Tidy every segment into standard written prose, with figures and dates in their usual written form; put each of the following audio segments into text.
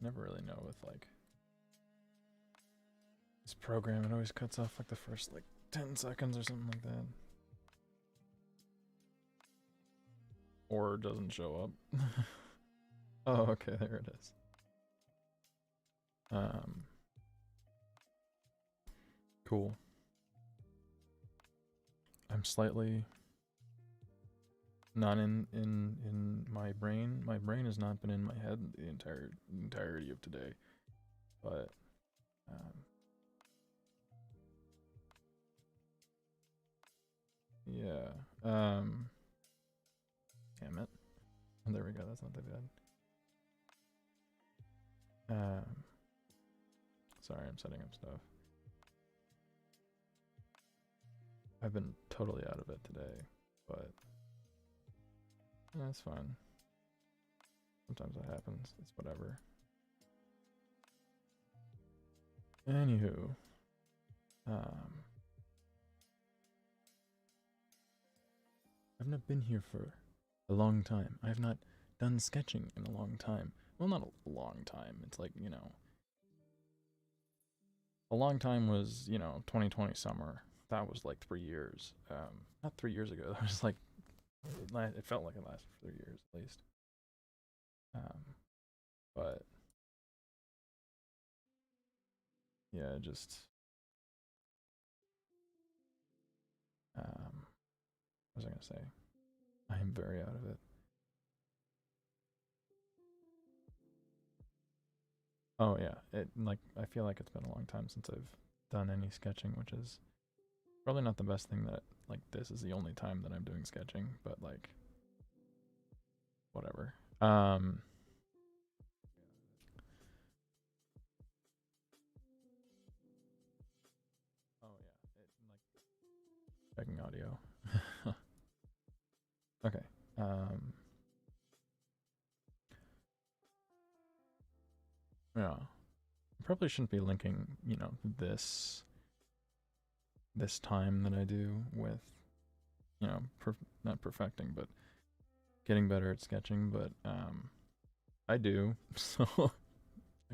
Never really know with like this program. It always cuts off like the first like 10 seconds or something like that. Or doesn't show up. Oh, okay, there it is. Cool. I'm slightly not in my brain. My brain has not been in my head the entirety of today, but yeah. Damn it. There we go. That's not that bad. Sorry, I'm setting up stuff. I've been totally out of it today, but that's fine. Sometimes that happens. It's whatever. Anywho, I've not been here for a long time. I have not done sketching in a long time. Well, not a long time. It's like, you know, a long time was, you know, 2020 summer. That was like 3 years. Not 3 years ago. That was like, it felt like it lasted for 3 years at least. But yeah, just what was I gonna say? I am very out of it. Oh yeah, it like I feel like it's been a long time since I've done any sketching, which is probably not the best thing that like this is the only time that I'm doing sketching, but like whatever. Oh yeah, it like checking audio. Okay. Yeah. I probably shouldn't be linking, you know, this time that I do with, you know, not perfecting, but getting better at sketching, but I do. So I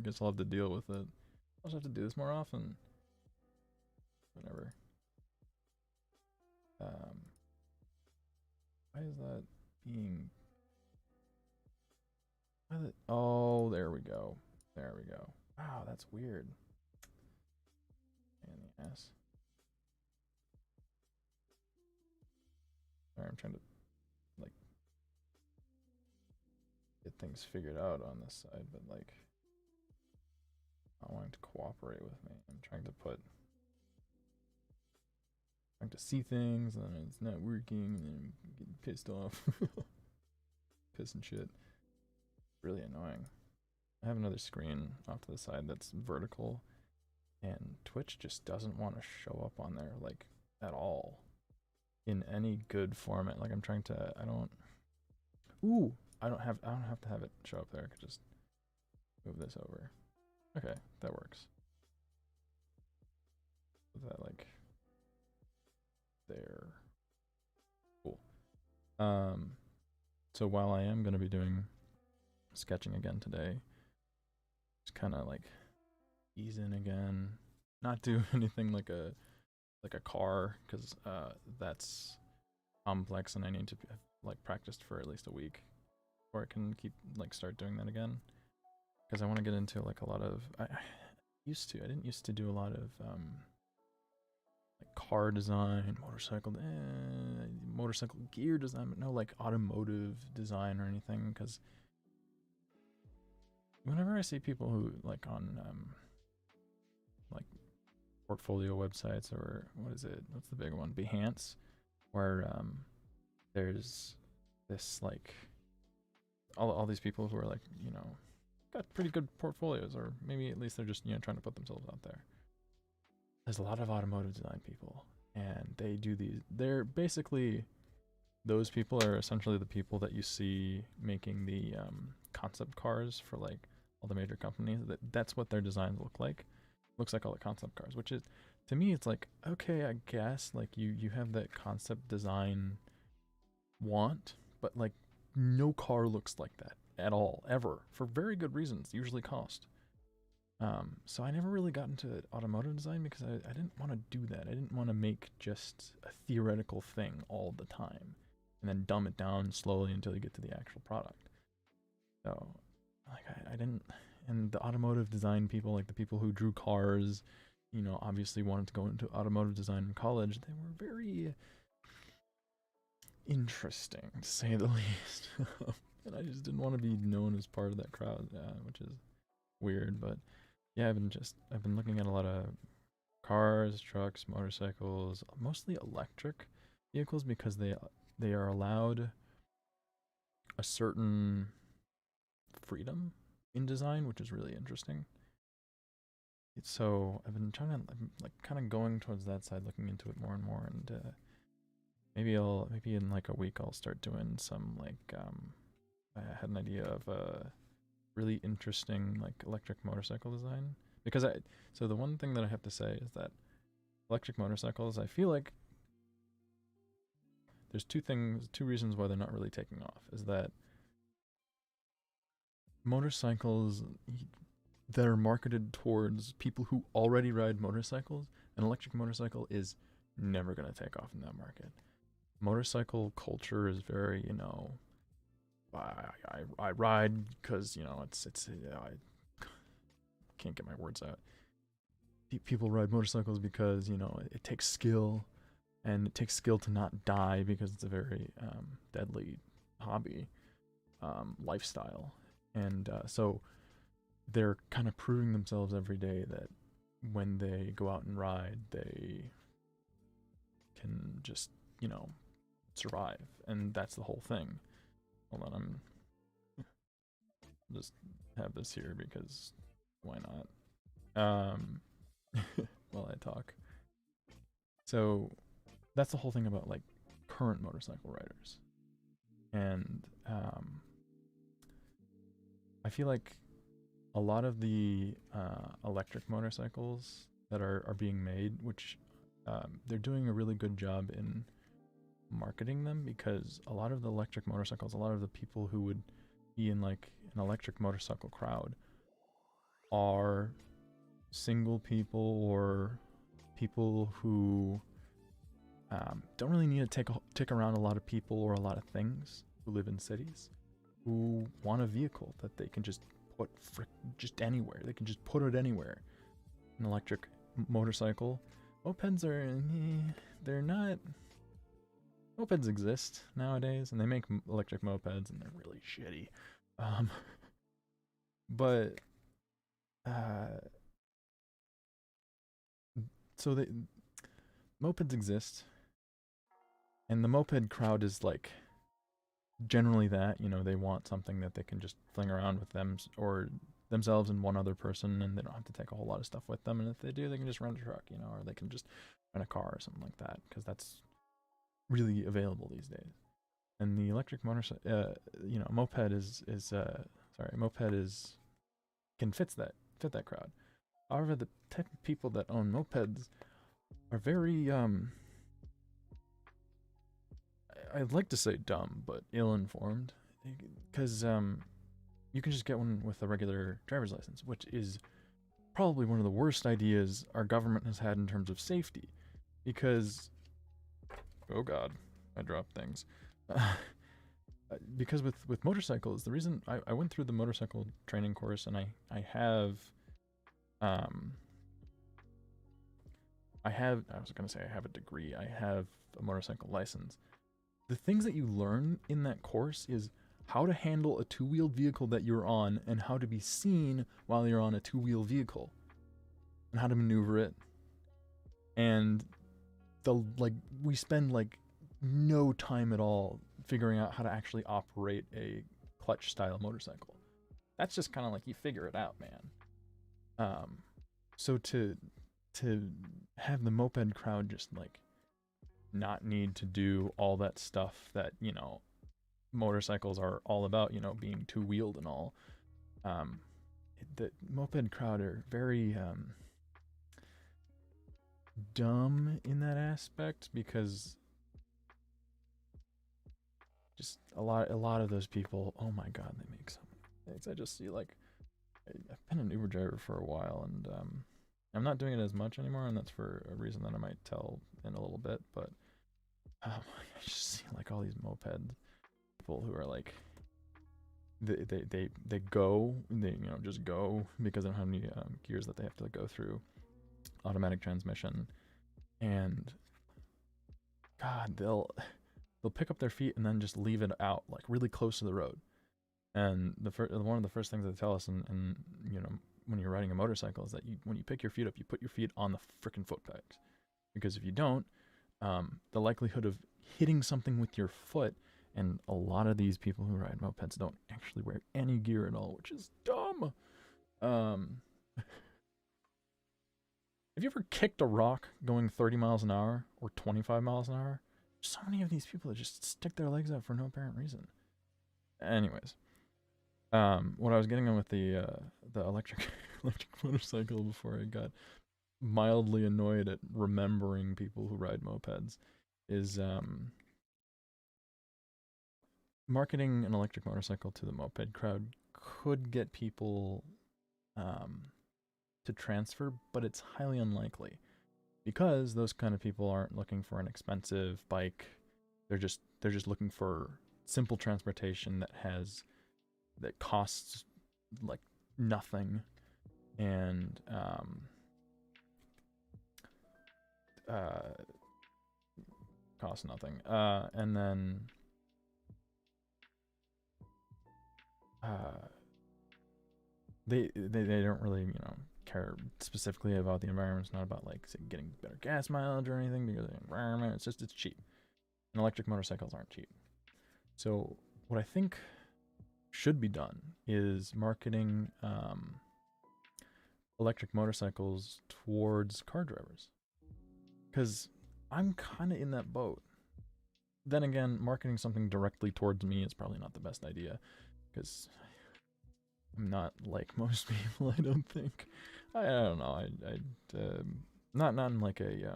guess I'll have to deal with it. I'll just have to do this more often. Whatever. Why is that being? Oh, there we go. There we go. Wow, that's weird. In the ass. Sorry, I'm trying to like get things figured out on this side, but like I want him to cooperate with me. I'm trying to see things, and then it's not working, and then I'm getting pissed off. Piss and shit. Really annoying. I have another screen off to the side that's vertical, and Twitch just doesn't want to show up on there like at all in any good format. Like I'm trying to, I don't. Ooh, I don't have to have it show up there. I could just move this over. Okay, that works. Is that like there? Cool. So while I am gonna be doing sketching again today, just kind of like ease in again, not do anything like a car, because that's complex and I need to have like practiced for at least a week before I can start doing that again, because I want to get into like a lot of I didn't used to do a lot of like car design, motorcycle gear design, but no like automotive design or anything, because whenever I see people who like on like portfolio websites, or what's the big one, Behance, where there's this like all these people who are like, you know, got pretty good portfolios, or maybe at least they're just, you know, trying to put themselves out there. There's a lot of automotive design people, and they do these, they're basically, those people are essentially the people that you see making the concept cars for like all the major companies. That's what their designs look like. Looks like all the concept cars, which is, to me, it's like, okay, I guess like you have that concept design want, but like no car looks like that. at all, ever, for very good reasons, usually cost. So I never really got into automotive design because I didn't want to do that. I didn't want to make just a theoretical thing all the time and then dumb it down slowly until you get to the actual product. So, like, I didn't, and the automotive design people, like the people who drew cars, you know, obviously wanted to go into automotive design in college. They were very interesting, to say the least. And I just didn't want to be known as part of that crowd, which is weird. But yeah, I've been looking at a lot of cars, trucks, motorcycles, mostly electric vehicles because they are allowed a certain freedom in design, which is really interesting. So I've been trying to, I'm like kind of going towards that side, looking into it more and more, and maybe in like a week I'll start doing some like I had an idea of a really interesting like electric motorcycle design because so the one thing that I have to say is that electric motorcycles, I feel like there's two reasons why they're not really taking off. Is that motorcycles that are marketed towards people who already ride motorcycles, an electric motorcycle is never going to take off in that market. Motorcycle culture is very, you know, I ride because, you know, it's I can't get my words out. People ride motorcycles because, you know, it takes skill, and it takes skill to not die because it's a very deadly hobby, lifestyle. And so they're kind of proving themselves every day that when they go out and ride, they can just, you know, survive. And that's the whole thing. Hold on, I'm just have this here because why not? While I talk. So that's the whole thing about like current motorcycle riders. And I feel like a lot of the electric motorcycles that are being made, which they're doing a really good job in marketing them, because a lot of the electric motorcycles, a lot of the people who would be in like an electric motorcycle crowd are single people or people who don't really need to take around a lot of people or a lot of things, who live in cities, who want a vehicle that they can just put just anywhere. They can just put it anywhere. An electric motorcycle. Mopeds are, they're not. Mopeds exist nowadays, and they make electric mopeds, and they're really shitty. But so mopeds exist, and the moped crowd is like generally that, you know, they want something that they can just fling around with them or themselves and one other person, and they don't have to take a whole lot of stuff with them. And if they do, they can just rent a truck, you know, or they can just rent a car or something like that, because that's really available these days. And the electric motorcycle, you know, moped can fit that crowd. However, the type of people that own mopeds are very I'd like to say dumb, but ill-informed, because you can just get one with a regular driver's license, which is probably one of the worst ideas our government has had in terms of safety, because, oh god, I dropped things. Because with motorcycles, the reason I went through the motorcycle training course, and I have I was gonna say I have a degree. I have a motorcycle license. The things that you learn in that course is how to handle a two-wheeled vehicle that you're on, and how to be seen while you're on a two-wheel vehicle, and how to maneuver it. And we spend like no time at all figuring out how to actually operate a clutch style motorcycle. That's just kind of like you figure it out, man. So to have the moped crowd just like not need to do all that stuff that, you know, motorcycles are all about, you know, being two-wheeled and all. The moped crowd are very dumb in that aspect, because just a lot of those people, oh my god, they make so I just see like I've been an Uber driver for a while, and I'm not doing it as much anymore, and that's for a reason that I might tell in a little bit. But I just see like all these moped people who are like they go, they just go because they don't have any gears that they have to go through, automatic transmission, and God, they'll pick up their feet and then just leave it out like really close to the road. And one of the first things they tell us, and when you're riding a motorcycle, is that when you pick your feet up, you put your feet on the freaking foot pegs, because if you don't, the likelihood of hitting something with your foot, and a lot of these people who ride mopeds don't actually wear any gear at all, which is dumb. Have you ever kicked a rock going 30 miles an hour or 25 miles an hour? So many of these people that just stick their legs out for no apparent reason. Anyways. What I was getting on with the electric motorcycle before I got mildly annoyed at remembering people who ride mopeds is marketing an electric motorcycle to the moped crowd could get people to transfer, but it's highly unlikely because those kind of people aren't looking for an expensive bike. They're just looking for simple transportation that costs like nothing, and costs nothing, and then they don't really care specifically about the environment. It's not about like say, getting better gas mileage or anything because of the environment. It's cheap, and electric motorcycles aren't cheap. So what I think should be done is marketing electric motorcycles towards car drivers, because I'm kind of in that boat. Then again, marketing something directly towards me is probably not the best idea, because I'm not like most people. I don't think. I don't know. Not in like a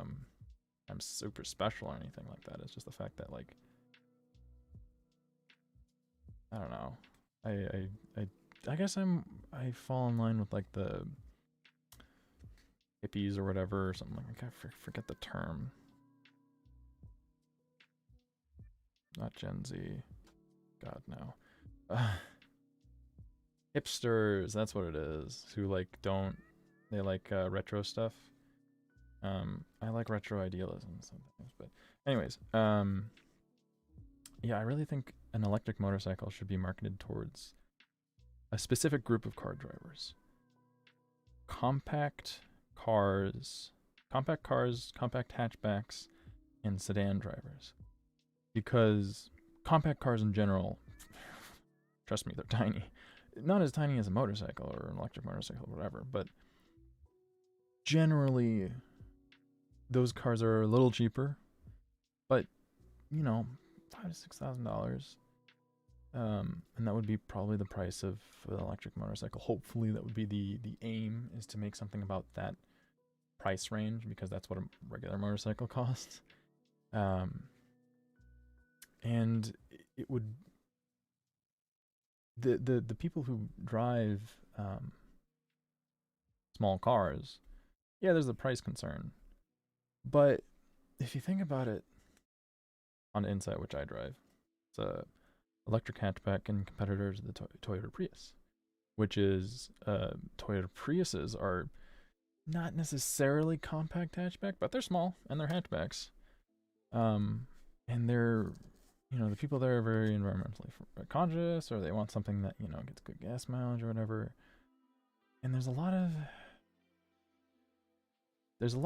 I'm super special or anything like that. It's just the fact that like I don't know. I guess I fall in line with like the hippies or whatever, or something like I forget the term. Not Gen Z. God no. Hipsters, that's what it is. Who like they like retro stuff. I like retro idealism sometimes, but anyways, yeah, I really think an electric motorcycle should be marketed towards a specific group of car drivers. Compact cars, compact hatchbacks, and sedan drivers. Because compact cars in general, trust me, they're tiny. Not as tiny as a motorcycle or an electric motorcycle or whatever, but generally those cars are a little cheaper, but $5,000 to $6,000. And that would be probably the price of an electric motorcycle. Hopefully that would be the aim, is to make something about that price range, because that's what a regular motorcycle costs. And it would, the people who drive small cars, yeah, there's a price concern, but if you think about it, on Insight, which I drive, it's a electric hatchback and competitor to the Toyota Prius, which is Toyota Priuses are not necessarily compact hatchback, but they're small and they're hatchbacks. And they're, the people there are very environmentally conscious, or they want something that, gets good gas mileage or whatever. And there's a lot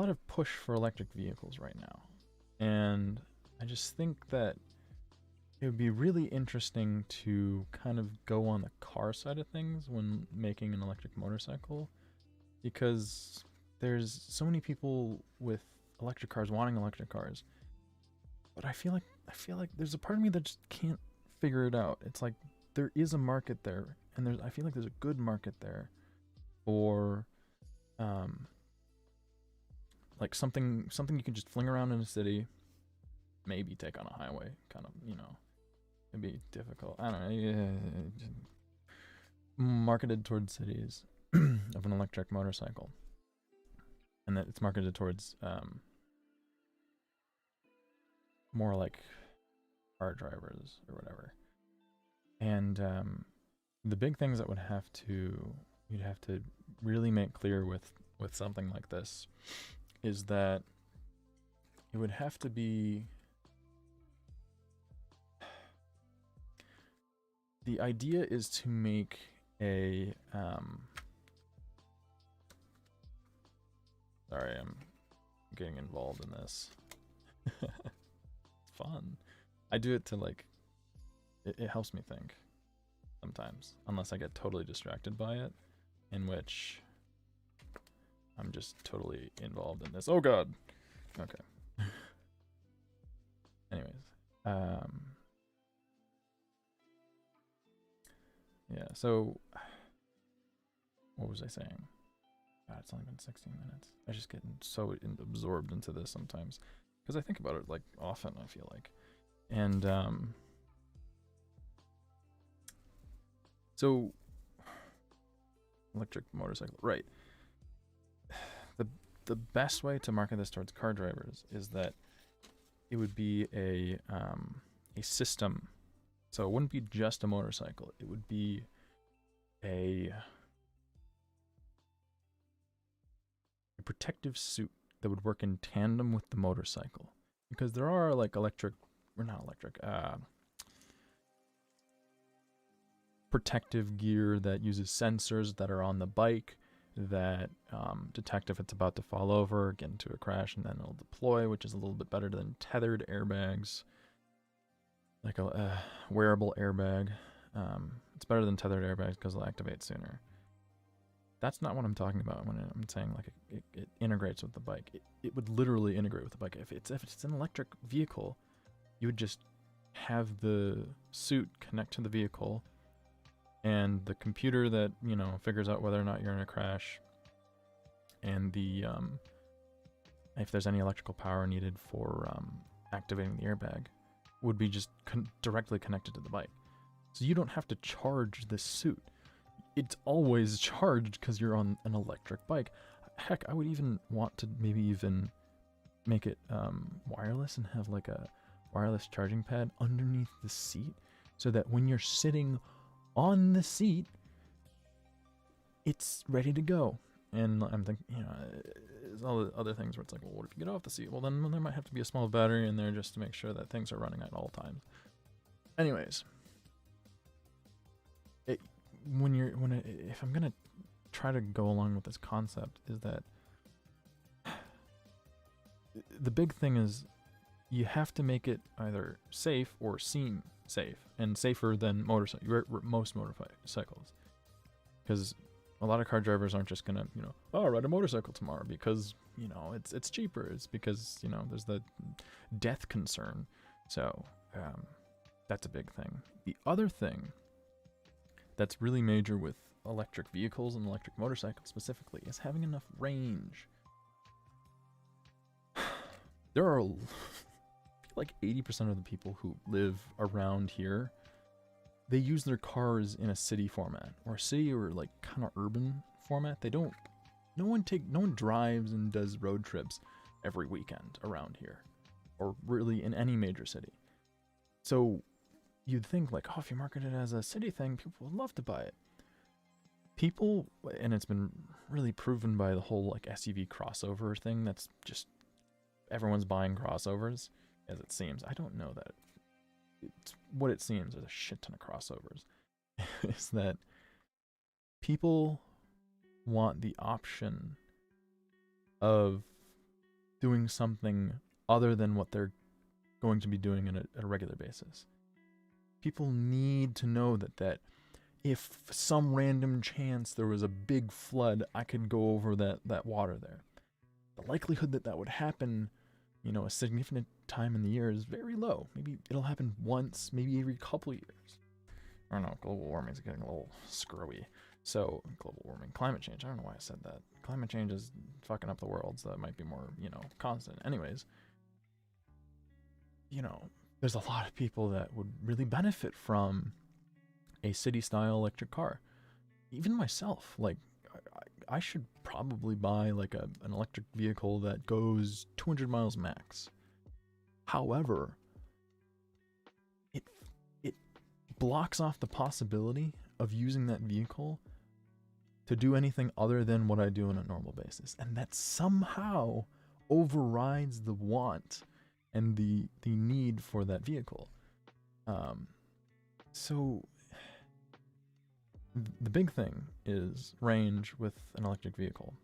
of push for electric vehicles right now. And I just think that it would be really interesting to kind of go on the car side of things when making an electric motorcycle, because there's so many people with electric cars wanting electric cars, but I feel like there's a part of me that just can't figure it out. It's like there is a market there, and I feel like there's a good market there for like something you can just fling around in a city, maybe take on a highway, kind of, it'd be difficult. I don't know. marketed towards cities of an electric motorcycle, and that it's marketed towards more like car drivers or whatever. And the big things that you'd have to really make clear with something like this is that it would have to be, the idea is to make a sorry, I'm getting involved in this. It's fun. I do it to like, it helps me think sometimes, unless I get totally distracted by it, in which I'm just totally involved in this. Oh god. Okay. Anyways, yeah, so what was I saying? God, it's only been 16 minutes. I just get so absorbed into this sometimes because I think about it like often, I feel like. And so electric motorcycle, right? The best way to market this towards car drivers is that it would be a system. So it wouldn't be just a motorcycle. It would be a protective suit that would work in tandem with the motorcycle. Because there are like protective gear that uses sensors that are on the bike that detect if it's about to fall over, get into a crash, and then it'll deploy, which is a little bit better than tethered airbags, like a wearable airbag. It's better than tethered airbags because it'll activate sooner. That's not what I'm talking about when I'm saying like it integrates with the bike. It would literally integrate with the bike. If it's an electric vehicle, you would just have the suit connect to the vehicle, and the computer that, you know, figures out whether or not you're in a crash, and the if there's any electrical power needed for activating the airbag, would be just directly connected to the bike. So you don't have to charge this suit. It's always charged because you're on an electric bike. Heck, I would even want to maybe even make it wireless and have like a wireless charging pad underneath the seat, so that when you're sitting on the seat, it's ready to go. And I'm thinking, you know, there's all the other things where it's like, well, what if you get off the seat? Well, then there might have to be a small battery in there just to make sure that things are running at all times. Anyways, if I'm gonna try to go along with this concept, is that the big thing is you have to make it either safe or seem safe, and safer than most motorcycles, because a lot of car drivers aren't just gonna, you know, oh, ride a motorcycle tomorrow because, you know, it's cheaper. It's because, you know, there's the death concern. So that's a big thing. The other thing that's really major with electric vehicles and electric motorcycles specifically is having enough range. There are like 80% of the people who live around here, they use their cars in a city format, or a city or like kind of urban format. No one drives and does road trips every weekend around here, or really in any major city. So you'd think like, oh, if you market it as a city thing, people would love to buy it. People, and it's been really proven by the whole like SUV crossover thing, that's just everyone's buying crossovers, as it seems. I don't know that. It's what it seems. There's a shit ton of crossovers. Is that people want the option of doing something other than what they're going to be doing on a regular basis. People need to know that if some random chance there was a big flood, I could go over that water there. The likelihood that would happen, you know, a significant time in the year is very low. Maybe it'll happen once, maybe every couple years. I don't know, global warming is getting a little screwy. So, global warming, climate change, I don't know why I said that. Climate change is fucking up the world, so that might be more, you know, constant. Anyways, you know, there's a lot of people that would really benefit from a city-style electric car. even myself, like I should probably buy like an electric vehicle that goes 200 miles max. However, it it blocks off the possibility of using that vehicle to do anything other than what I do on a normal basis, and that somehow overrides the want and the need for that vehicle. So the big thing is range with an electric vehicle,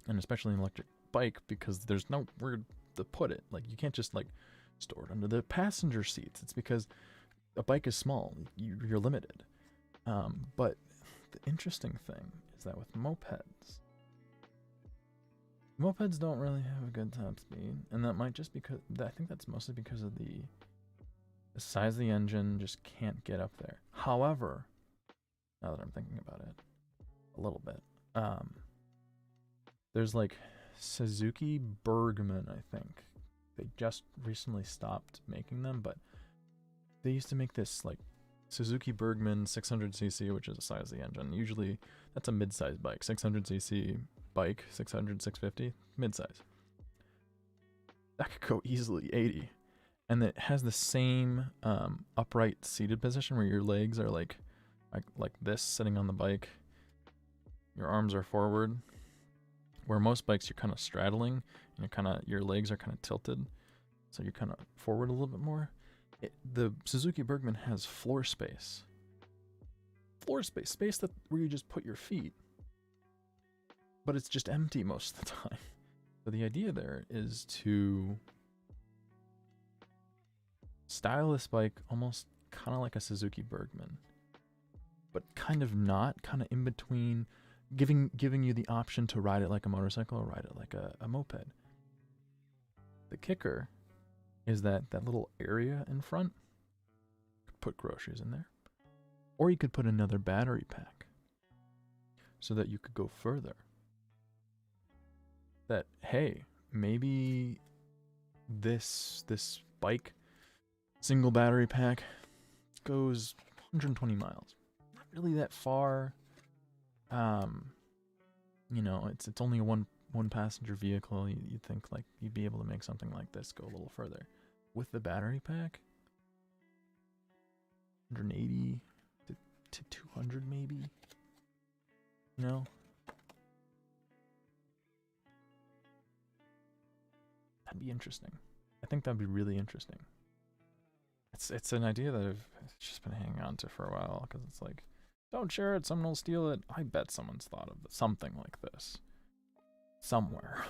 and especially an electric bike, because there's nowhere to put it. Like, you can't just like store it under the passenger seats. It's because a bike is small. You're limited. But the interesting thing is that with mopeds don't really have a good top speed, and that might just because I think that's mostly because of the size of the engine. Just can't get up there. However, now that I'm thinking about it a little bit, there's like Suzuki Bergman, I think. They just recently stopped making them, but they used to make this like Suzuki Bergman 600cc, which is the size of the engine. Usually that's a mid-size bike. 600cc bike, 600, 650, mid-size. That could go easily 80. And it has the same upright seated position where your legs are like this, sitting on the bike. Your arms are forward. Where most bikes you're kind of straddling, and your legs are kind of tilted, so you're kind of forward a little bit more. The Suzuki Bergman has floor space. Space that where you just put your feet, but it's just empty most of the time. So the idea there is to style this bike almost kind of like a Suzuki Bergman, but kind of not, kind of in between, giving you the option to ride it like a motorcycle or ride it like a moped. The kicker is that little area in front, you could put groceries in there, or you could put another battery pack so that you could go further. That, hey, maybe this bike, single battery pack, goes 120 miles. Not really that far. It's only a one passenger vehicle. You'd think like you'd be able to make something like this go a little further. With the battery pack, 180 to 200 maybe. That'd be interesting. I think that'd be really interesting. It's an idea that I've just been hanging on to for a while, because it's like, don't share it, someone will steal it. I bet someone's thought of something like this somewhere.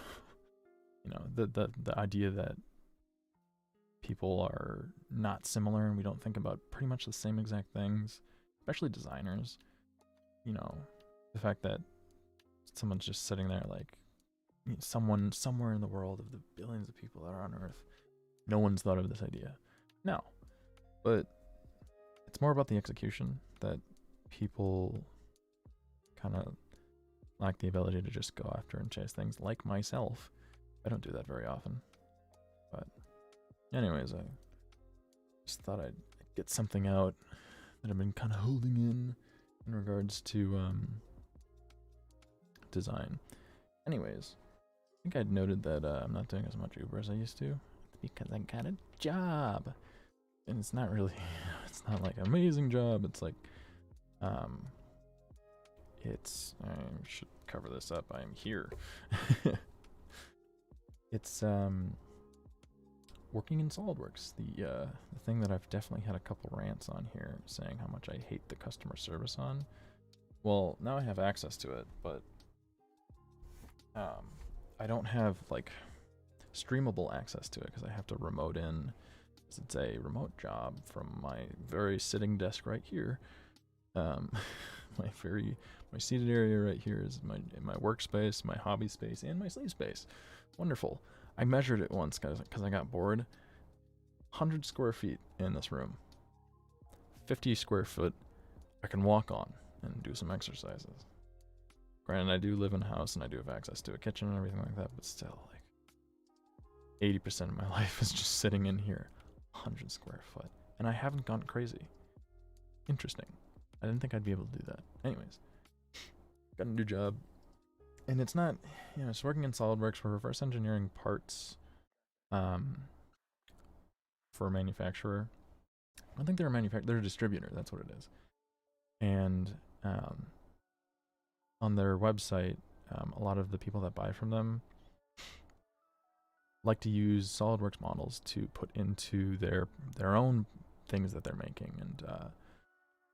The idea that people are not similar and we don't think about pretty much the same exact things, especially designers. The fact that someone's just sitting there like, someone somewhere in the world of the billions of people that are on Earth, no one's thought of this idea. No. But it's more about the execution, that people kind of lack the ability to just go after and chase things, like myself. I don't do that very often. But anyways, I just thought I'd get something out that I've been kind of holding in regards to design. Anyways, I think I'd noted that I'm not doing as much Uber as I used to, because I got a job. And it's not really, it's not like an amazing job. It's like, I should cover this up. I am here. It's working in SolidWorks. The thing that I've definitely had a couple rants on here, saying how much I hate the customer service on. Well, now I have access to it, but I don't have like streamable access to it, because I have to remote in. It's a remote job from my very sitting desk right here. My seated area right here is my workspace, my hobby space, and my sleep space. Wonderful. I measured it once because I got bored. 100 square feet in this room. 50 square foot I can walk on and do some exercises. Granted, I do live in a house and I do have access to a kitchen and everything like that, but still, like, 80% of my life is just sitting in here. 100 square foot. And I haven't gone crazy. Interesting. I didn't think I'd be able to do that. Anyways, got a new job, and it's not, it's working in SolidWorks for reverse engineering parts, for a manufacturer. I don't think they're a manufacturer; they're a distributor. That's what it is. And on their website, a lot of the people that buy from them like to use SolidWorks models to put into their own things that they're making. And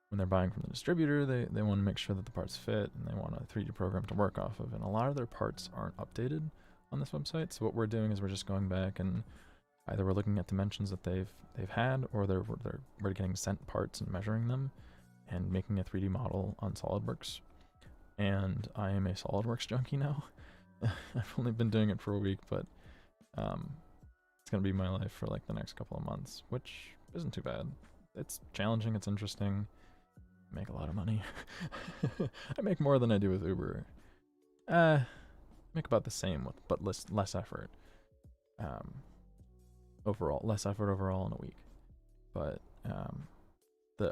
when they're buying from the distributor, they want to make sure that the parts fit, and they want a 3D program to work off of. And a lot of their parts aren't updated on this website. So what we're doing is we're just going back, and either we're looking at dimensions that they've had, or we're getting sent parts and measuring them and making a 3D model on SolidWorks. And I am a SolidWorks junkie now. I've only been doing it for a week, but it's gonna be my life for like the next couple of months, which isn't too bad. It's challenging, it's interesting. I make a lot of money. I make more than I do with Uber. Make about the same but less effort. Less effort overall in a week. But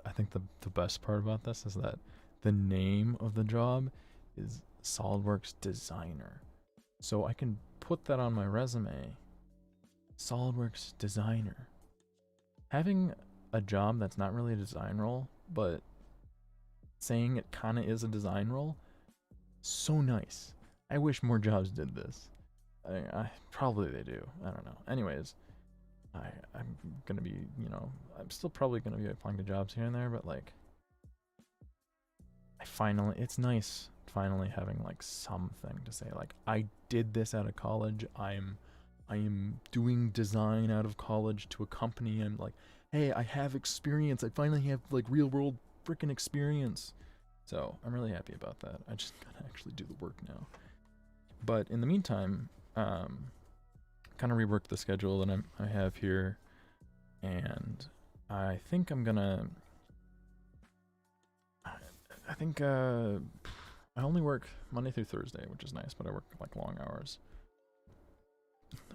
I think the best part about this is that the name of the job is SolidWorks Designer. So I can put that on my resume. SolidWorks Designer. Having a job that's not really a design role, but saying it kind of is a design role, so nice. I wish more jobs did this. I probably they do. I don't know. Anyways, I'm gonna be, I'm still probably gonna be applying to jobs here and there, but like, it's nice finally having like something to say. Like, I did this out of college. I am doing design out of college to a company. I'm like, hey, I have experience. I finally have like real world freaking experience. So I'm really happy about that. I just gotta actually do the work now. But in the meantime, kind of rework the schedule that I have here, and I think I'm gonna. I think I only work Monday through Thursday, which is nice, but I work like long hours,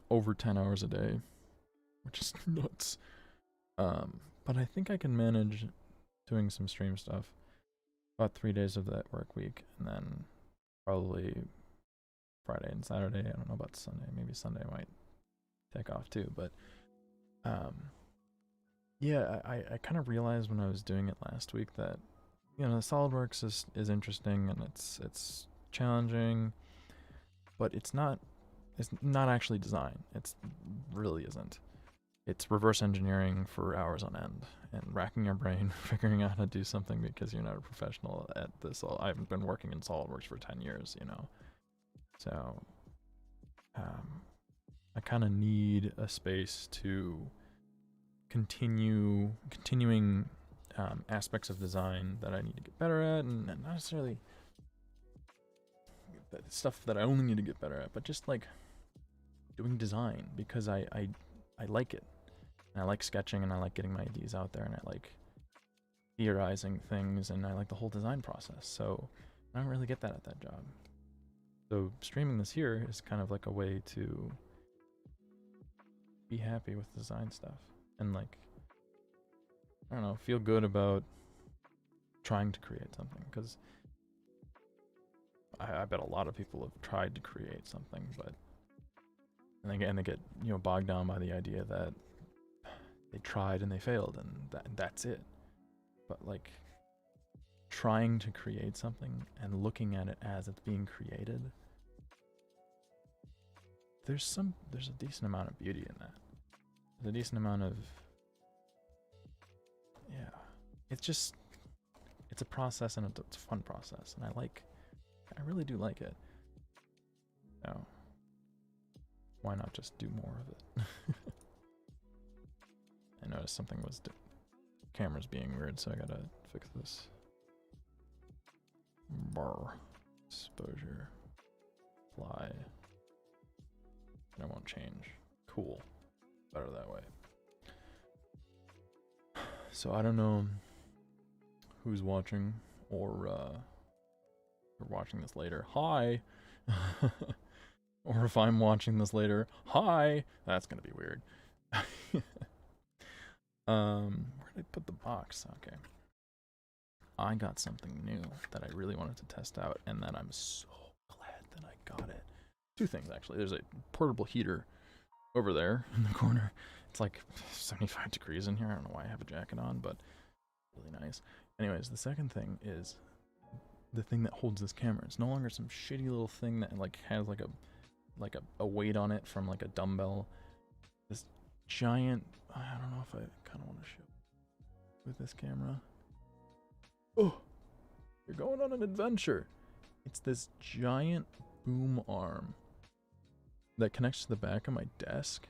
over 10 hours a day, which is nuts. But I think I can manage doing some stream stuff, about 3 days of that work week, and then probably Friday and Saturday. I don't know about Sunday. Maybe Sunday might take off too. But yeah, I kind of realized when I was doing it last week that SolidWorks is interesting, and it's challenging, but it's not actually design. It's really isn't. It's reverse engineering for hours on end and racking your brain figuring out how to do something because you're not a professional at this. I've been working in SolidWorks for 10 years, So I kind of need a space to continuing aspects of design that I need to get better at, and not necessarily stuff that I only need to get better at, but just like doing design because I like it, and I like sketching, and I like getting my ideas out there, and I like theorizing things, and I like the whole design process. So I don't really get that at that job. So streaming this here is kind of like a way to be happy with design stuff and like, I don't know, feel good about trying to create something, because I bet a lot of people have tried to create something, but and they get bogged down by the idea that they tried and they failed, and that's it. But like, trying to create something and looking at it as it's being created, there's a decent amount of beauty in that. There's a decent amount of, it's a process, and it's a fun process, and I really do like it. So why not just do more of it? I noticed something was camera's being weird, so I gotta fix this. Exposure, fly, and it won't change. Cool, better that way. So I don't know who's watching, or watching this later. Hi. Or if I'm watching this later, hi. That's gonna be weird. Where did I put the box? Okay. I got something new that I really wanted to test out, and that I'm so glad that I got it. Two things, actually. There's a portable heater over there in the corner. It's like 75 degrees in here. I don't know why I have a jacket on, but really nice. Anyways, the second thing is the thing that holds this camera. It's no longer some shitty little thing that like has like a weight on it from like a dumbbell. This giant, I don't know if I kind of want to show with this camera. Oh, you're going on an adventure. It's this giant boom arm that connects to the back of my desk.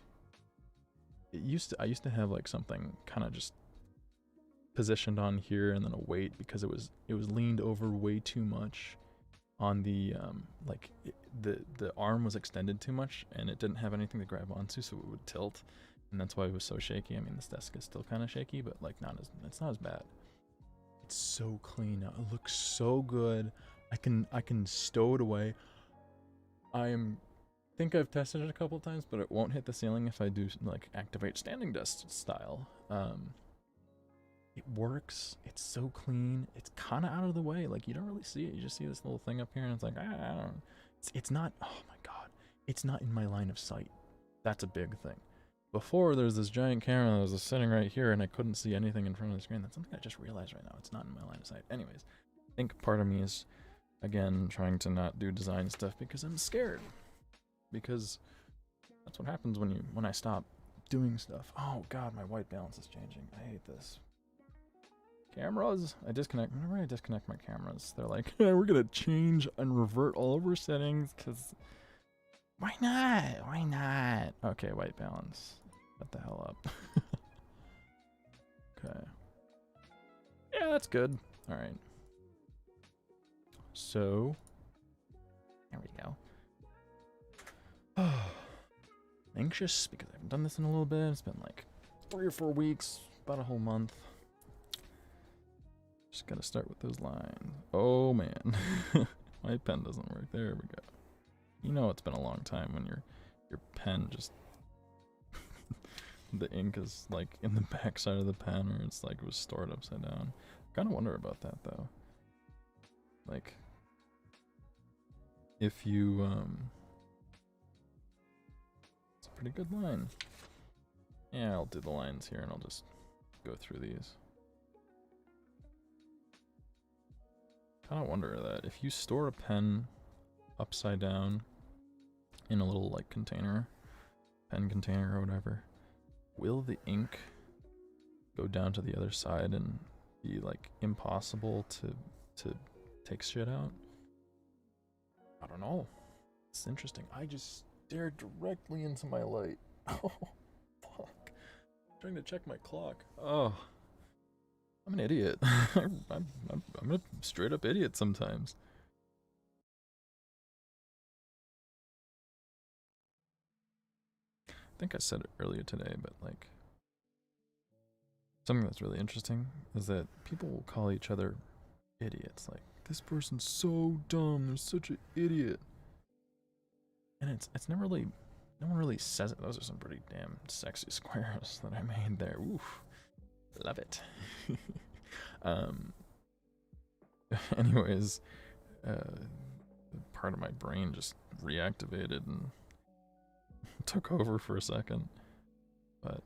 I used to have like something kind of just positioned on here and then a weight because it was leaned over way too much on the the arm was extended too much and it didn't have anything to grab onto, so it would tilt, and that's why it was so shaky. I mean, this desk is still kind of shaky, but like it's not as bad. It's so clean now. It looks so good. I can stow it away. Think I've tested it a couple times, but it won't hit the ceiling if I do like activate standing desk style. It works. It's so clean. It's kind of out of the way. Like, you don't really see it. You just see this little thing up here, and it's like, I don't. It's not. Oh my god. It's not in my line of sight. That's a big thing. Before, there's this giant camera that was just sitting right here, and I couldn't see anything in front of the screen. That's something I just realized right now. It's not in my line of sight. Anyways, I think part of me is, again, trying to not do design stuff because I'm scared. Because that's what happens when I stop doing stuff. Oh god, my white balance is changing. I hate this. Cameras. Whenever I disconnect my cameras, they're like, we're gonna change and revert all of our settings, because why not? Why not? Okay, white balance. What the hell up? Okay. Yeah, that's good. Alright. So, there we go. Anxious because I haven't done this in a little bit. It's been like 3 or 4 weeks, about a whole month. Just gotta start with those lines. Oh man, my pen doesn't work. There we go. You know it's been a long time when your pen just the ink is like in the back side of the pen, or it's like it was stored upside down. I kind of wonder about that though. Like, if you it's a pretty good line. Yeah, I'll do the lines here and I'll just go through these. Kind of wonder that if you store a pen upside down in a little like container, pen container or whatever, will the ink go down to the other side and be like impossible to take shit out? I don't know. It's interesting. I just stared directly into my light. Oh, fuck. I'm trying to check my clock. Oh. I'm an idiot. I'm a straight up idiot sometimes. I think I said it earlier today, but like, something that's really interesting is that people will call each other idiots. Like, this person's so dumb, they're such an idiot. And it's never really, no one really says it. Those are some pretty damn sexy squares that I made there. Oof. Love it. Anyways, part of my brain just reactivated and took over for a second. But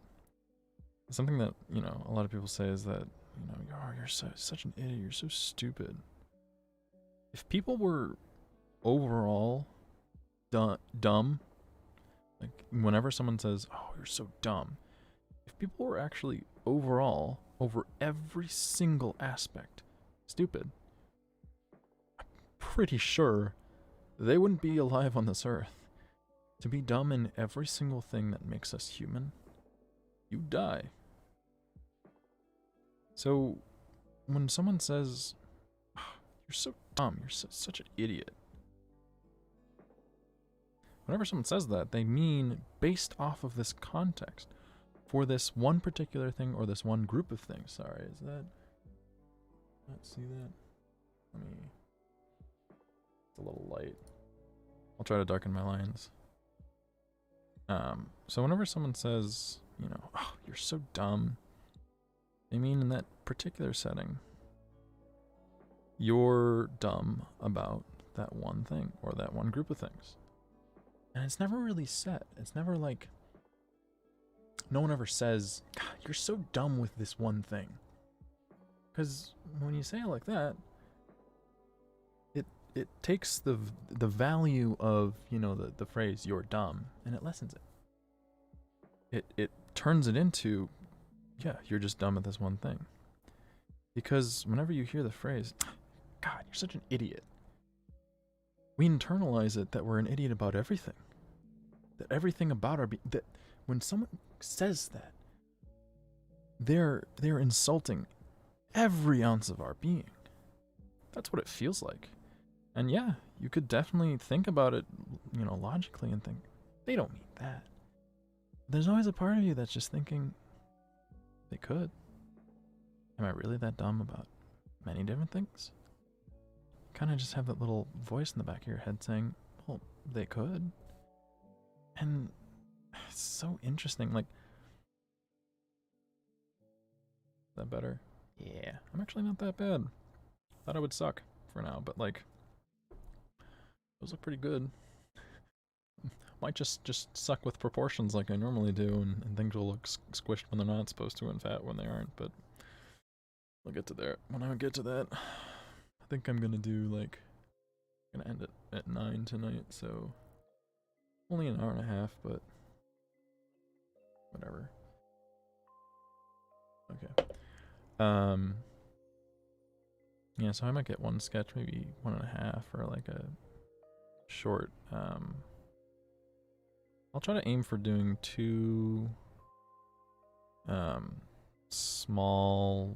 something that, you know, a lot of people say is that, you know, you're such an idiot, you're so stupid. If people were overall dumb, like whenever someone says, oh, you're so dumb, if people were actually overall, over every single aspect, stupid, I'm pretty sure they wouldn't be alive on this earth. To be dumb in every single thing that makes us human, you die. So, when someone says, oh, you're so dumb, you're such an idiot, whenever someone says that, they mean based off of this context. For this one particular thing or this one group of things. Sorry, is that... Not see that? Let me... It's a little light. I'll try to darken my lines. So whenever someone says, you know, oh, you're so dumb, they mean in that particular setting, you're dumb about that one thing or that one group of things. And it's never really said. It's never like, no one ever says, God, you're so dumb with this one thing. Because when you say it like that, it takes the value of, you know, the phrase you're dumb, and it lessens it. It turns it into, yeah, you're just dumb at this one thing. Because whenever you hear the phrase, God, you're such an idiot, we internalize it that we're an idiot about everything. That everything about our that when someone says that, they're insulting every ounce of our being. That's what it feels like. And yeah, you could definitely think about it, you know, logically and think, they don't mean that. There's always a part of you that's just thinking, they could. Am I really that dumb about many different things? Kind of just have that little voice in the back of your head saying, well, they could. And it's so interesting. Like, is that better? Yeah, I'm actually not that bad. Thought I would suck for now, but like, those look pretty good. Might just suck with proportions like I normally do, and things will look squished when they're not supposed to and fat when they aren't, but we'll get to there. When I get to that, I think I'm gonna do like, gonna end it at 9 tonight, so only an hour and a half, but whatever. Okay. Yeah, so I might get one sketch, maybe 1.5, or like a short. I'll try to aim for doing 2 small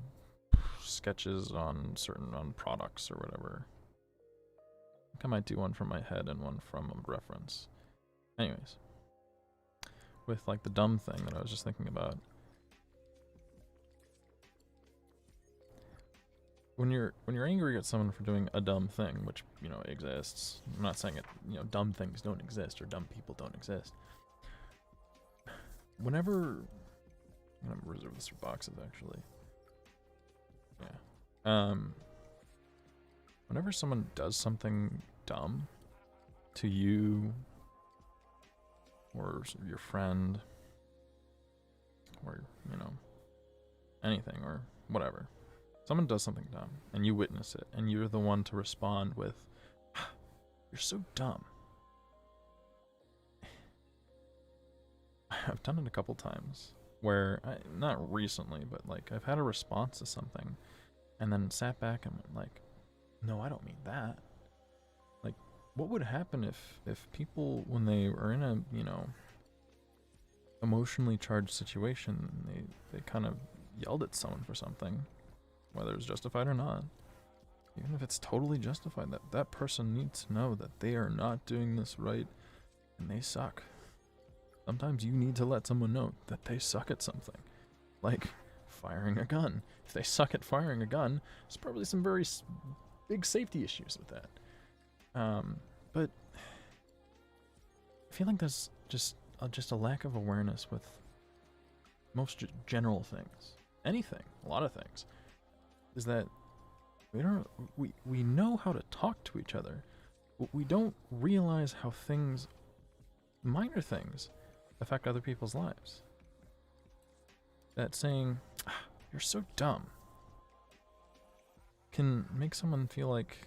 sketches on on products or whatever. I think I might do one from my head and one from a reference. Anyways, with like the dumb thing that I was just thinking about. When you're angry at someone for doing a dumb thing, which, you know, exists. I'm not saying it, you know, dumb things don't exist or dumb people don't exist. Whenever, I'm gonna reserve this for boxes actually. Yeah. Whenever someone does something dumb to you or your friend or, you know, anything or whatever. Someone does something dumb and you witness it and you're the one to respond with, you're so dumb. I've done it a couple times where, not recently, but like I've had a response to something and then sat back and went like, no, I don't mean that. Like, what would happen if people, when they are in a, you know, emotionally charged situation, they kind of yelled at someone for something, whether it's justified or not, even if it's totally justified, that person needs to know that they are not doing this right and they suck. Sometimes you need to let someone know that they suck at something, like firing a gun. If they suck at firing a gun, there's probably some very big safety issues with that. But I feel like there's just a lack of awareness with most general things, anything, a lot of things, is that we know how to talk to each other, but we don't realize how things, minor things, affect other people's lives. That saying, you're so dumb, can make someone feel like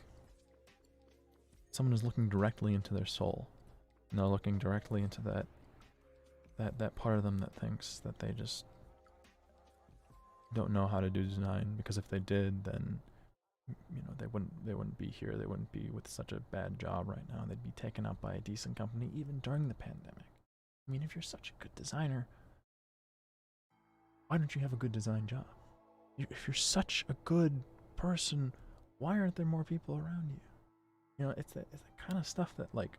someone is looking directly into their soul. And they're looking directly into that part of them that thinks that they just don't know how to do design, because if they did, then, you know, they wouldn't be here. They wouldn't be with such a bad job right now. They'd be taken up by a decent company even during the pandemic. I mean, if you're such a good designer, why don't you have a good design job? If you're such a good person, why aren't there more people around you? You know, it's that kind of stuff that, like,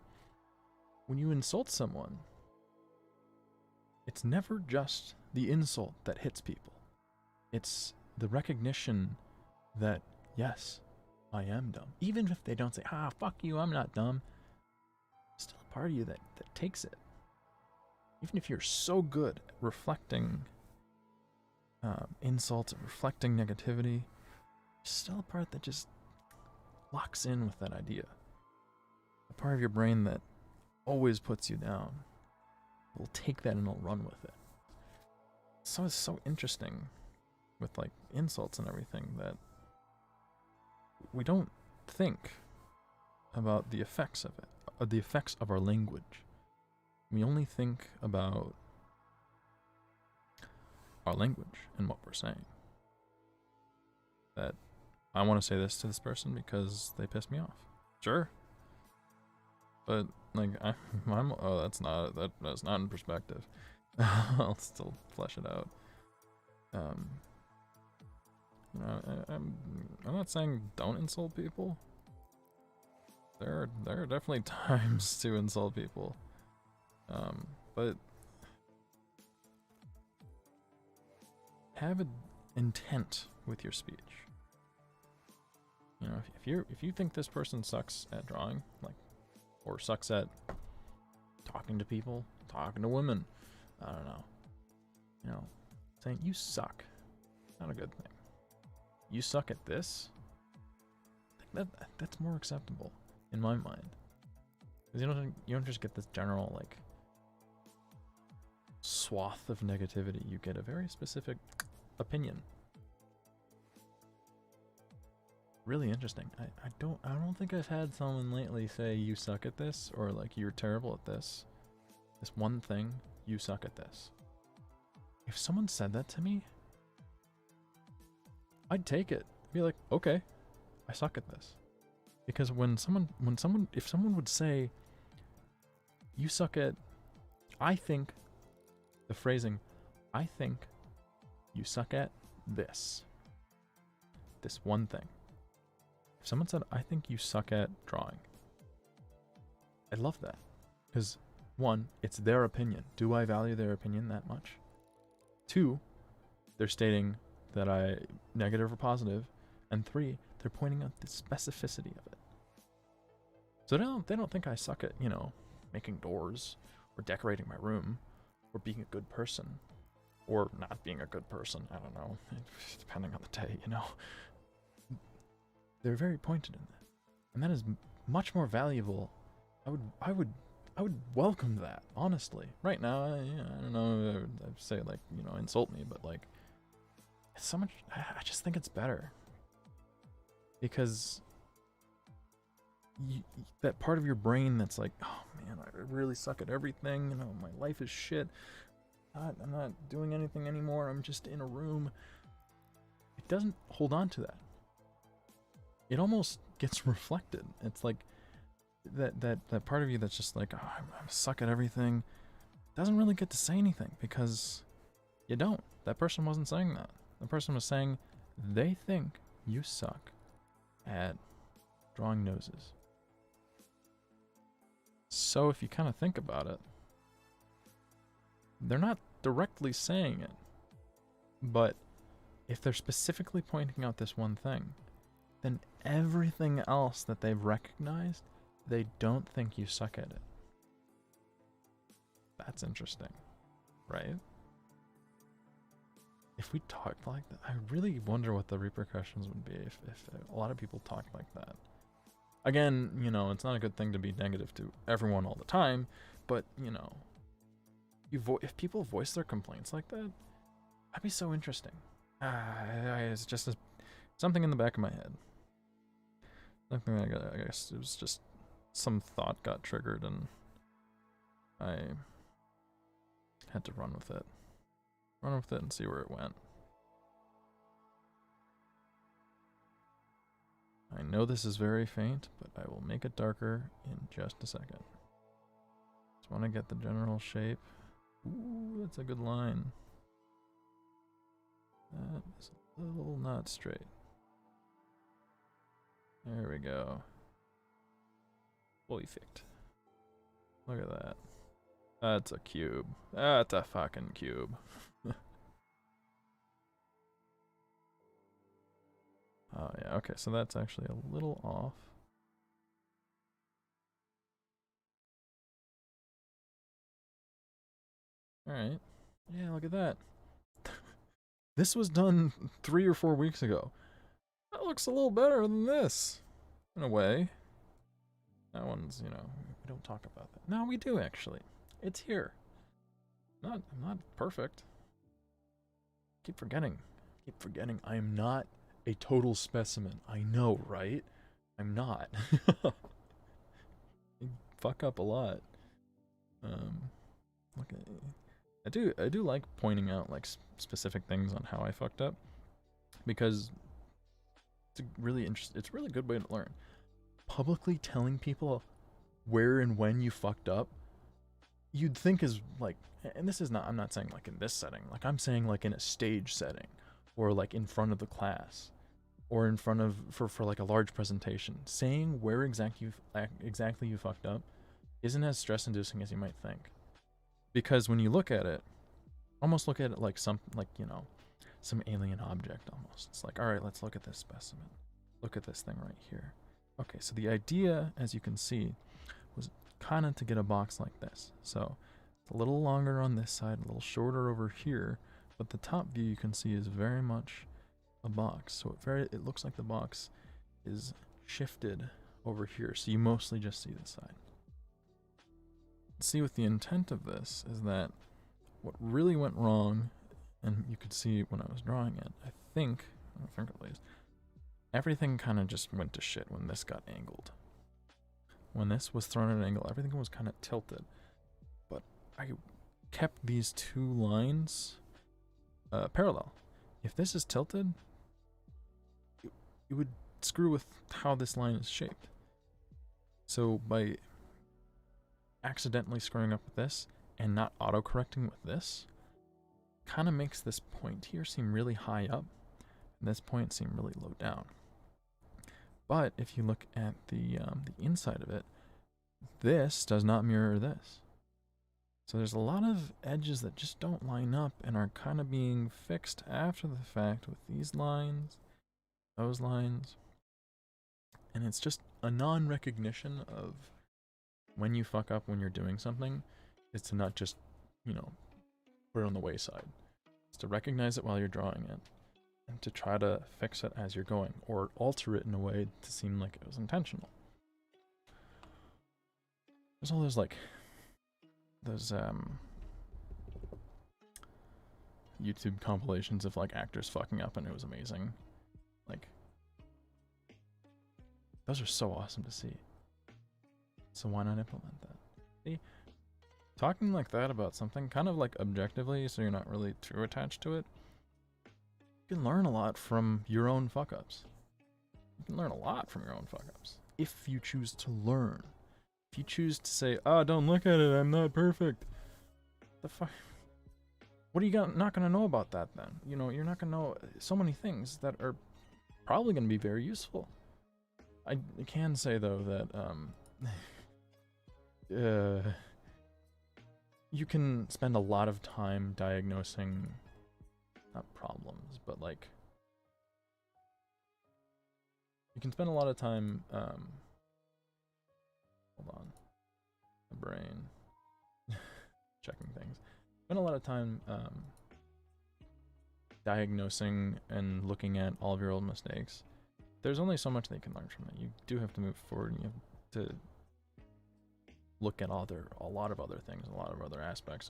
when you insult someone, it's never just the insult that hits people. It's the recognition that, yes, I am dumb. Even if they don't say, fuck you, I'm not dumb. There's still a part of you that takes it. Even if you're so good at reflecting insults and reflecting negativity, there's still a part that just locks in with that idea. The part of your brain that always puts you down will take that and it'll run with it. So it's so interesting with like insults and everything that we don't think about the effects of it, the effects of our language. We only think about our language and what we're saying. That I want to say this to this person because they pissed me off. Sure. But like I'm oh that's not in perspective. I'll still flesh it out. You know, I'm not saying don't insult people. There are definitely times to insult people. But have an intent with your speech. You know, if you think this person sucks at drawing, like, or sucks at talking to people, talking to women, I don't know. You know, saying you suck, not a good thing. You suck at this. I think that's more acceptable in my mind, because you don't just get this general like swath of negativity. You get a very specific opinion. Really interesting. I don't think I've had someone lately say you suck at this, or like you're terrible at this. This one thing, you suck at this. If someone said that to me, I'd take it. Be like, okay, I suck at this. Because if someone would say, you suck at, I think, the phrasing, I think you suck at this one thing. If someone said, I think you suck at drawing, I love that. Because one, it's their opinion. Do I value their opinion that much? Two, they're stating that I negative or positive, and three, they're pointing out the specificity of it. So they don't think I suck at, you know, making doors or decorating my room or being a good person or not being a good person. I don't know, depending on the day, you know. They're very pointed in that, and that is much more valuable. I would welcome that, honestly. Right now, I don't know. I'd say like, you know, insult me, but like, it's so much. I just think it's better because that part of your brain that's like, oh man, I really suck at everything. You know, my life is shit. I'm not doing anything anymore. I'm just in a room. It doesn't hold on to that. It almost gets reflected. It's like that part of you that's just like, oh, I suck at everything, doesn't really get to say anything because you don't. That person wasn't saying that. The person was saying they think you suck at drawing noses. So if you kind of think about it, they're not directly saying it, but if they're specifically pointing out this one thing, then everything else that they've recognized, they don't think you suck at it. That's interesting, right? If we talked like that, I really wonder what the repercussions would be if a lot of people talked like that. Again, you know, it's not a good thing to be negative to everyone all the time, but, you know, if people voice their complaints like that, that'd be so interesting. It's just something in the back of my head. Something I guess it was just some thought got triggered and I had to run with it. Run with it and see where it went. I know this is very faint, but I will make it darker in just a second. Just want to get the general shape. Ooh, that's a good line. That is a little not straight. There we go. Perfect. Look at that. That's a cube. That's a fucking cube. Oh yeah, okay, so that's actually a little off. Alright. Yeah, look at that. This was done 3 or 4 weeks ago. That looks a little better than this. in a way. That one's, you know, we don't talk about that. No, we do actually. It's here. I'm not perfect. Keep forgetting. I am not a total specimen. I know, right? I'm not. I fuck up a lot. Look at, I do like pointing out like specific things on how I fucked up, because it's it's a really good way to learn. Publicly telling people where and when you fucked up, you'd think is like, and this is not, I'm not saying like in this setting, like I'm saying like in a stage setting, or like in front of the class, or in front of, for like a large presentation, saying where exactly you fucked up isn't as stress inducing as you might think. Because when you look at it, almost look at it like some, like, you know, some alien object almost. It's like, all right, let's look at this specimen. Look at this thing right here. Okay, so the idea, as you can see, was kind of to get a box like this. So it's a little longer on this side, a little shorter over here, but the top view you can see is very much a box. So it looks like the box is shifted over here. So you mostly just see this side. See, with the intent of this is that what really went wrong, and you could see when I was drawing it, I think at least, everything kind of just went to shit when this got angled. When this was thrown at an angle, everything was kind of tilted. But I kept these two lines parallel. If this is tilted, it would screw with how this line is shaped. So by accidentally screwing up with this and not auto-correcting with this, kind of makes this point here seem really high up and this point seem really low down. But if you look at the inside of it, this does not mirror this. So there's a lot of edges that just don't line up and are kind of being fixed after the fact with these lines, those lines. And it's just a non-recognition of when you fuck up when you're doing something, is to not just, you know, put it on the wayside. It's to recognize it while you're drawing it, and to try to fix it as you're going, or alter it in a way to seem like it was intentional. There's all those, like, those YouTube compilations of, like, actors fucking up and it was amazing. Like, those are so awesome to see. So why not implement that? See? Talking like that about something, kind of like objectively, so you're not really too attached to it, you can learn a lot from your own fuck-ups. You can learn a lot from your own fuck-ups. If you choose to learn. If you choose to say, oh, don't look at it, I'm not perfect. The fuck? What are you not going to know about that then? You know, you're not going to know so many things that are probably going to be very useful. I can say, though, that you can spend a lot of time diagnosing, not problems, but like, you can spend a lot of time, hold on, my brain, checking things, spend a lot of time diagnosing and looking at all of your old mistakes. There's only so much that you can learn from it. You do have to move forward, and you have to look at a lot of other things, a lot of other aspects,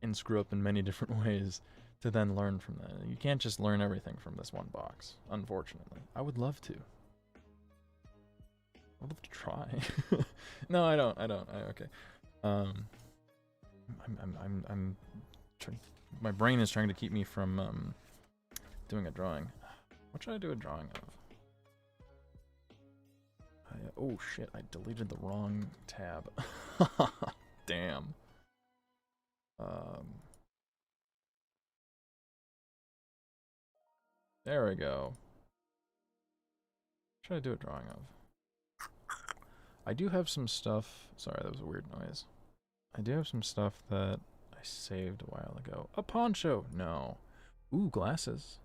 and screw up in many different ways to then learn from that. You can't just learn everything from this one box, unfortunately. I would love to. I'd love to try. No, I don't. Okay. I'm trying. My brain is trying to keep me from doing a drawing. What should I do a drawing of? Oh shit, I deleted the wrong tab. Damn. There we go. What should I do a drawing of? I do have some stuff. Sorry, that was a weird noise. I do have some stuff that I saved a while ago. A poncho! No. Ooh, glasses.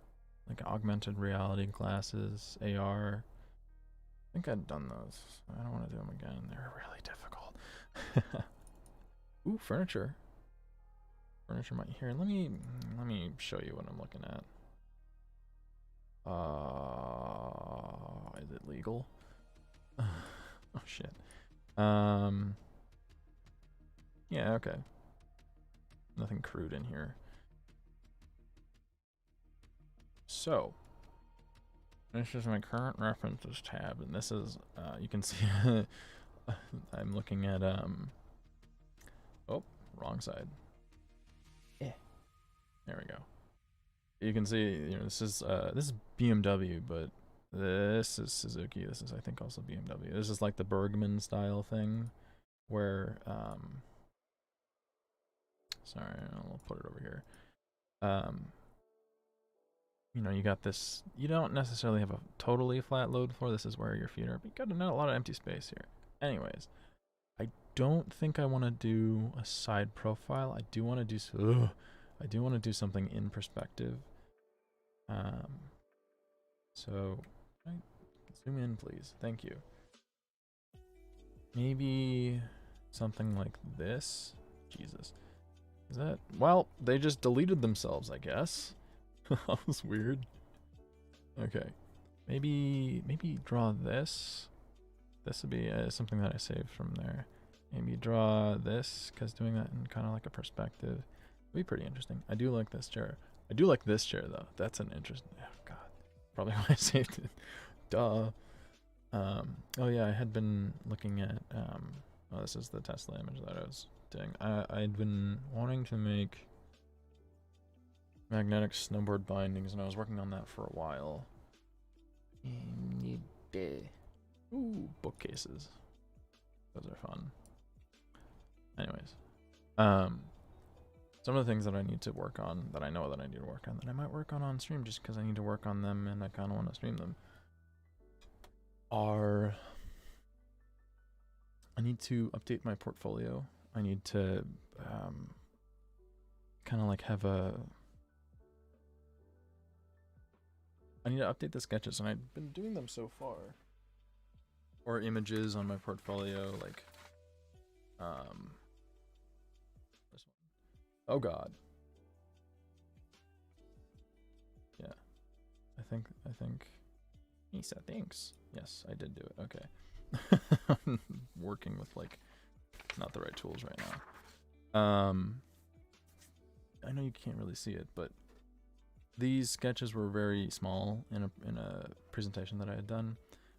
Like augmented reality glasses, AR. I think I'd done those. I don't want to do them again. They're really difficult. Ooh, furniture. Furniture might here. Let me show you what I'm looking at. Is it legal? Oh shit. Um. Yeah. Okay. Nothing crude in here. So this is my current references tab, and this is you can see I'm looking at oh, wrong side. Yeah. There we go. You can see, you know, this is BMW, but this is Suzuki. This is, I think, also BMW. This is like the Bergman style thing, where sorry, I'll put it over here. You know, you got this. You don't necessarily have a totally flat load floor. This is where your feet are, but you got a lot of empty space here. Anyways, I don't think I want to do a side profile. I do want to do. I do want to do something in perspective. So, zoom in, please. Thank you. Maybe something like this. Jesus. Is that? Well, they just deleted themselves, I guess. That was weird. Okay. Maybe draw this. This would be something that I saved from there. Maybe draw this, because doing that in kind of like a perspective would be pretty interesting. I do like this chair. I do like this chair, though. That's an interesting... Oh, God. Probably why I saved it. Duh. Oh, yeah, I had been looking at... oh, this is the Tesla image that I was doing. I'd been wanting to make magnetic snowboard bindings, and I was working on that for a while. Ooh, bookcases. Those are fun. Anyways, some of the things that I need to work on, that I know that I need to work on, that I might work on stream just because I need to work on them and I kind of want to stream them, are I need to update my portfolio. I need to kind of like have a... I need to update the sketches, and I've been doing them so far. Or images on my portfolio, like this one. Oh God. Yeah. I think Misa, thanks. Yes, I did do it. Okay. I'm working with like not the right tools right now. I know you can't really see it, but these sketches were very small in a presentation that I had done.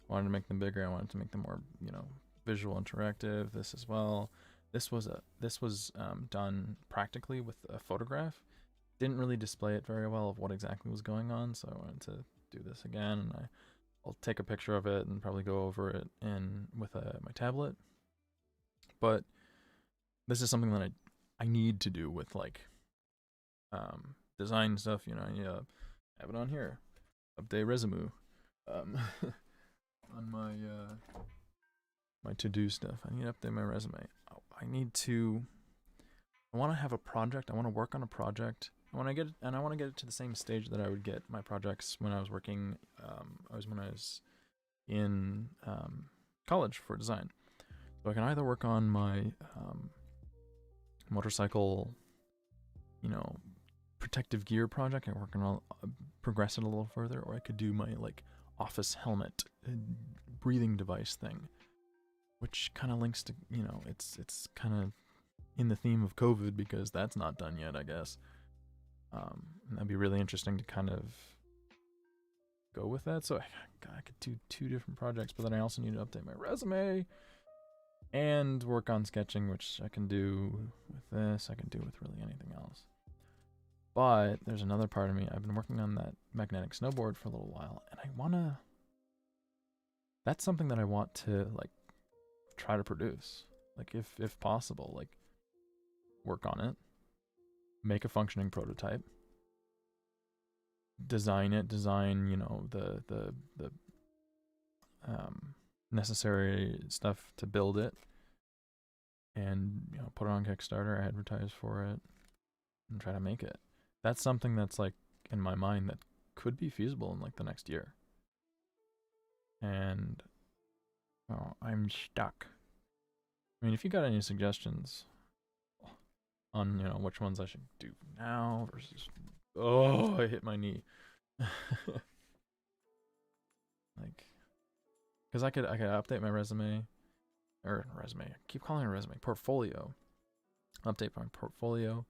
I wanted to make them bigger. I wanted to make them more, you know, visual, interactive. This as well. This was done practically with a photograph. Didn't really display it very well of what exactly was going on, so I wanted to do this again. And I'll take a picture of it and probably go over it with my tablet. But this is something that I need to do with like design stuff. You know, yeah, have it on here. Update resume. On my my to-do stuff. I need to update my resume. I want to have a project. I want to work on a project. I want to get it to the same stage that I would get my projects when I was working. When I was in college for design. So I can either work on my motorcycle, you know, protective gear project. I can work on progress it a little further, or I could do my like office helmet breathing device thing, which kind of links to, you know, it's kind of in the theme of COVID because that's not done yet, I guess. That'd be really interesting to kind of go with that. So I could do 2 different projects, but then I also need to update my resume and work on sketching, which I can do with this. I can do with really anything else. But there's another part of me. I've been working on that magnetic snowboard for a little while, and I wanna... That's something that I want to like try to produce, like if possible, like work on it, make a functioning prototype, design, you know, the necessary stuff to build it, and, you know, put it on Kickstarter, advertise for it, and try to make it. That's something that's like in my mind that could be feasible in like the next year. And I'm stuck. I mean, if you got any suggestions on, you know, which ones I should do now versus... Oh, I hit my knee. Like, because I could update my resume, I keep calling it a resume, portfolio. Update my portfolio,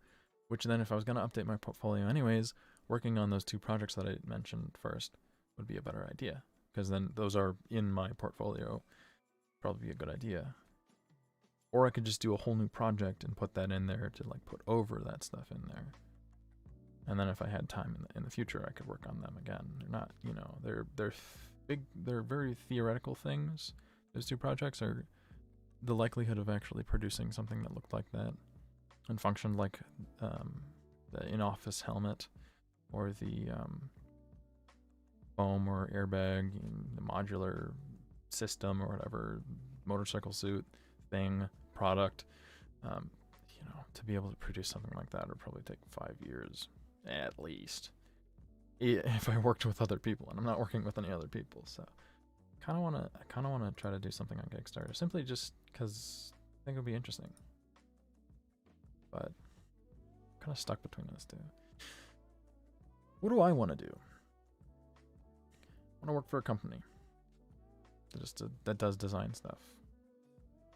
which then if I was going to update my portfolio anyways, working on those 2 projects that I mentioned first would be a better idea, because then those are in my portfolio. Probably be a good idea. Or I could just do a whole new project and put that in there to like put over that stuff in there. And then if I had time in the future, I could work on them again. They're not, you know, they're very theoretical things. Those 2 projects are the likelihood of actually producing something that looked like that and functioned like the in-office helmet or the foam or airbag, the modular system or whatever, motorcycle suit thing, product. You know, to be able to produce something like that would probably take 5 years at least, if I worked with other people, and I'm not working with any other people. So I kind of want to try to do something on Kickstarter, simply just because I think it would be interesting. But I'm kind of stuck between those 2. What do I want to do? I want to work for a company that does design stuff.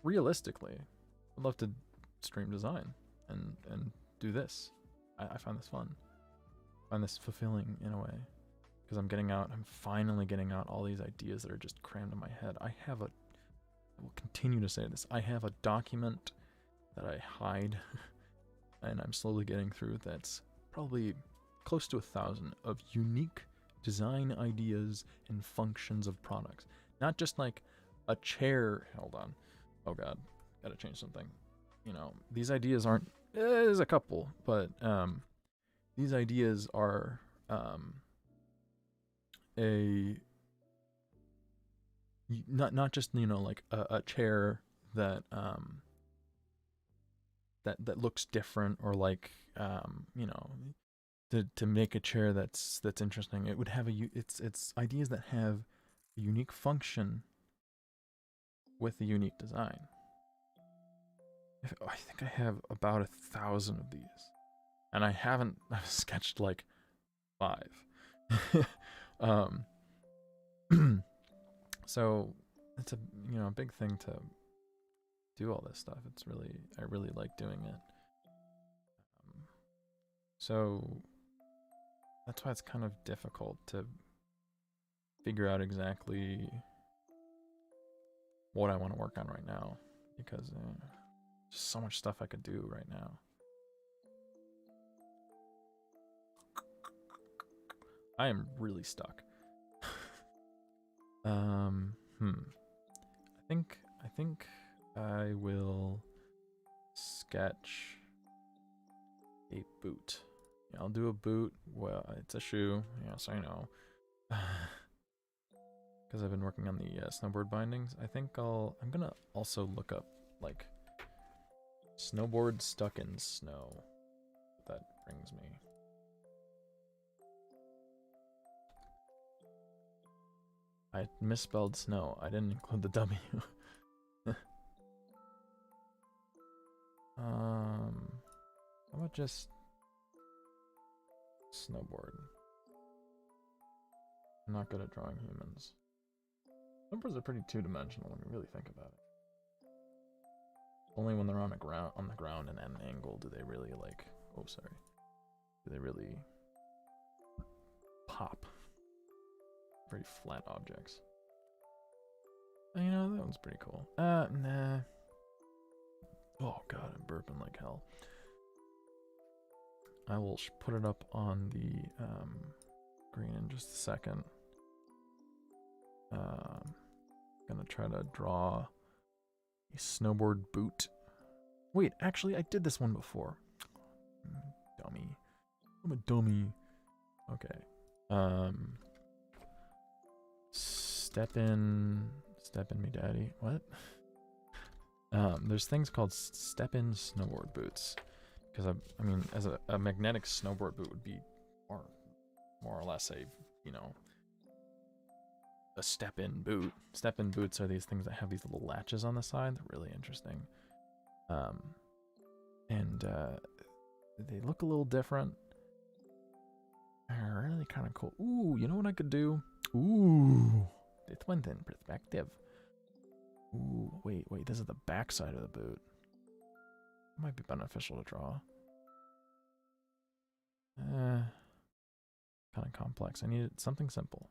Realistically, I'd love to stream design and do this. I find this fun. I find this fulfilling in a way, because I'm finally getting out all these ideas that are just crammed in my head. I will continue to say this, I have a document that I hide and I'm slowly getting through that's probably close to 1,000 of unique design ideas and functions of products. Not just like a chair. Hold on. Oh God, gotta change something. You know, these ideas aren't, there's a couple, but these ideas are not just, you know, like a chair that that looks different, or like you know, to make a chair that's interesting. It would have it's ideas that have a unique function with a unique design. I think I have about 1,000 of these, and I've sketched like 5. So it's a, you know, a big thing to do all this stuff. I really like doing it. So that's why it's kind of difficult to figure out exactly what I want to work on right now, because just so much stuff I could do right now. I am really stuck. I think I will sketch a boot. Yeah, I'll do a boot. Well, it's a shoe. Yes, I know. Because I've been working on the snowboard bindings. I think I'm gonna also look up like snowboard stuck in snow. That brings me. I misspelled snow. I didn't include the W. How about just snowboard? I'm not good at drawing humans. Snowboards are pretty two-dimensional when you really think about it. Only when they're on the ground and at an angle do they really like. Oh, sorry. Do they really pop? Very flat objects. Oh, you know, that one's pretty cool. Nah. Oh god, I'm burping like hell. I will put it up on the screen in just a second. Gonna try to draw a snowboard boot. Wait, actually, I did this one before. Dummy. I'm a dummy. Okay. Step in me, daddy. What? There's things called step-in snowboard boots, because I mean, as a magnetic snowboard boot would be more or less a, you know, a step-in boot. Step-in boots are these things that have these little latches on the side. They're really interesting. And they look a little different. They're really kind of cool. Ooh, you know what I could do? Ooh, This one's in perspective. Ooh, wait, this is the back side of the boot. Might be beneficial to draw. Kind of complex. I needed something simple.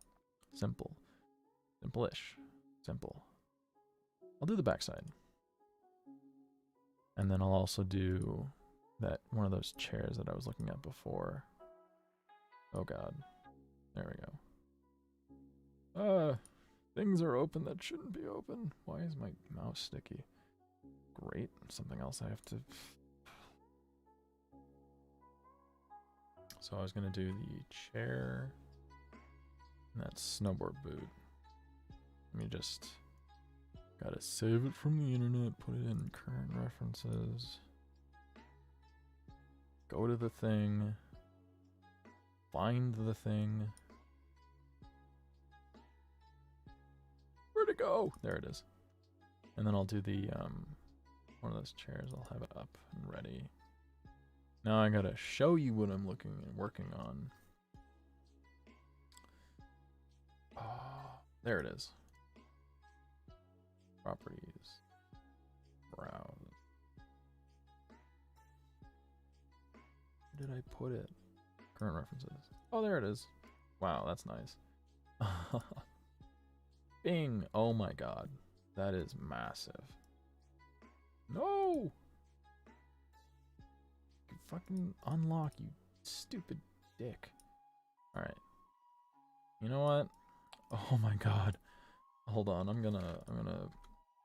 Simple-ish. Simple. I'll do the backside. And then I'll also do that one of those chairs that I was looking at before. Oh god. There we go. Things are open that shouldn't be open. Why is my mouse sticky? Great. Something else I have to... So I was gonna do the chair and that snowboard boot. Let me just... Gotta save it from the internet, put it in current references. Go to the thing. Find the thing. Where'd it go? There it is. And then I'll do the, one of those chairs. I'll have it up and ready. Now I gotta show you what I'm looking and working on. Oh, there it is. Properties. Browse. Where did I put it? Current references. Oh, there it is. Wow, that's nice. Bing! Oh my god. That is massive. No! You fucking unlock, you stupid dick. Alright. You know what? Oh my god. Hold on, I'm gonna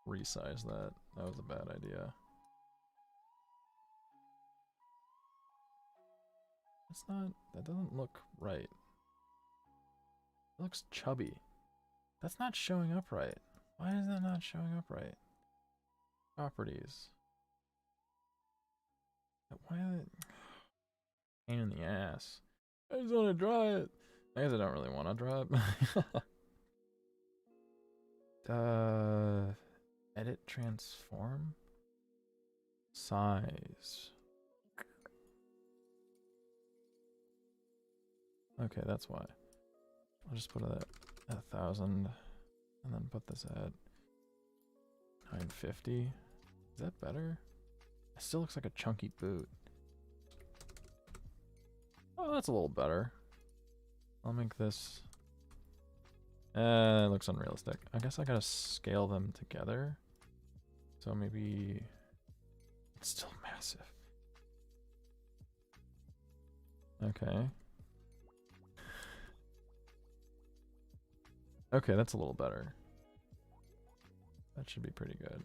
resize that. That was a bad idea. That's not, that doesn't look right. It looks chubby. That's not showing up right. Why is that not showing up right? Properties. Why are they... Pain in the ass. I just want to draw it. I guess I don't really want to draw it. Edit transform? Size. Okay, that's why. I'll just put it at 1,000 and then put this at 950. Is that better? It still looks like a chunky boot. Oh, that's a little better. I'll make this... it looks unrealistic. I guess I gotta scale them together. So maybe... It's still massive. Okay. Okay, that's a little better. That should be pretty good.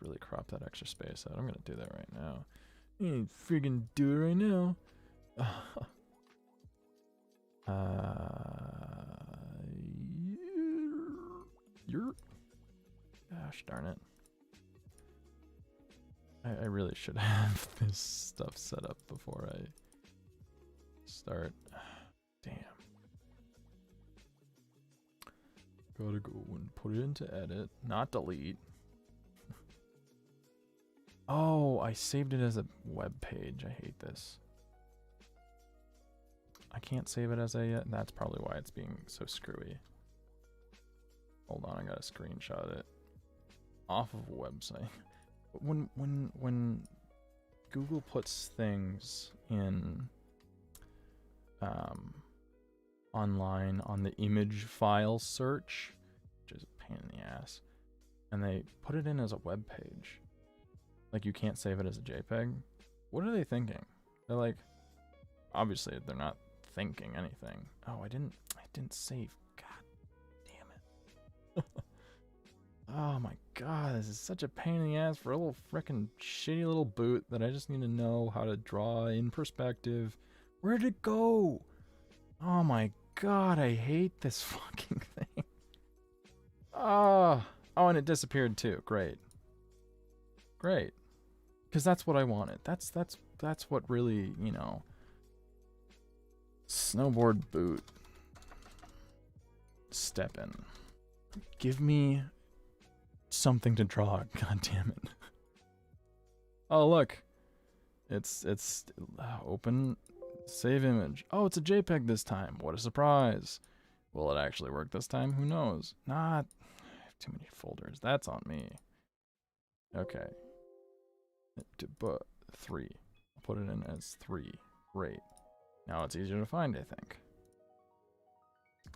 Really crop that extra space out. I'm gonna do that right now. You freaking do it right now. Gosh darn it. I really should have this stuff set up before I start. Damn. Gotta go and put it into edit, not delete. Oh, I saved it as a web page. I hate this. I can't save it as a yet. That's probably why it's being so screwy. Hold on, I gotta screenshot it off of a website. When Google puts things in online on the image file search, which is a pain in the ass, and they put it in as a web page. Like, you can't save it as a JPEG. What are they thinking? They're like, obviously they're not thinking anything. Oh, I didn't save. God damn it. Oh my god, this is such a pain in the ass for a little frickin' shitty little boot that I just need to know how to draw in perspective. Where'd it go? Oh my god, I hate this fucking thing. Oh, and it disappeared too. Great. Great. Because that's what I wanted. That's what really, you know. Snowboard boot. Step in. Give me something to draw. God damn it. Oh look. It's open Save image. Oh, it's a JPEG this time. What a surprise. Will it actually work this time? Who knows? Not. I have too many folders. That's on me. Okay. But 3. I'll put it in as 3. Great. Now it's easier to find, I think.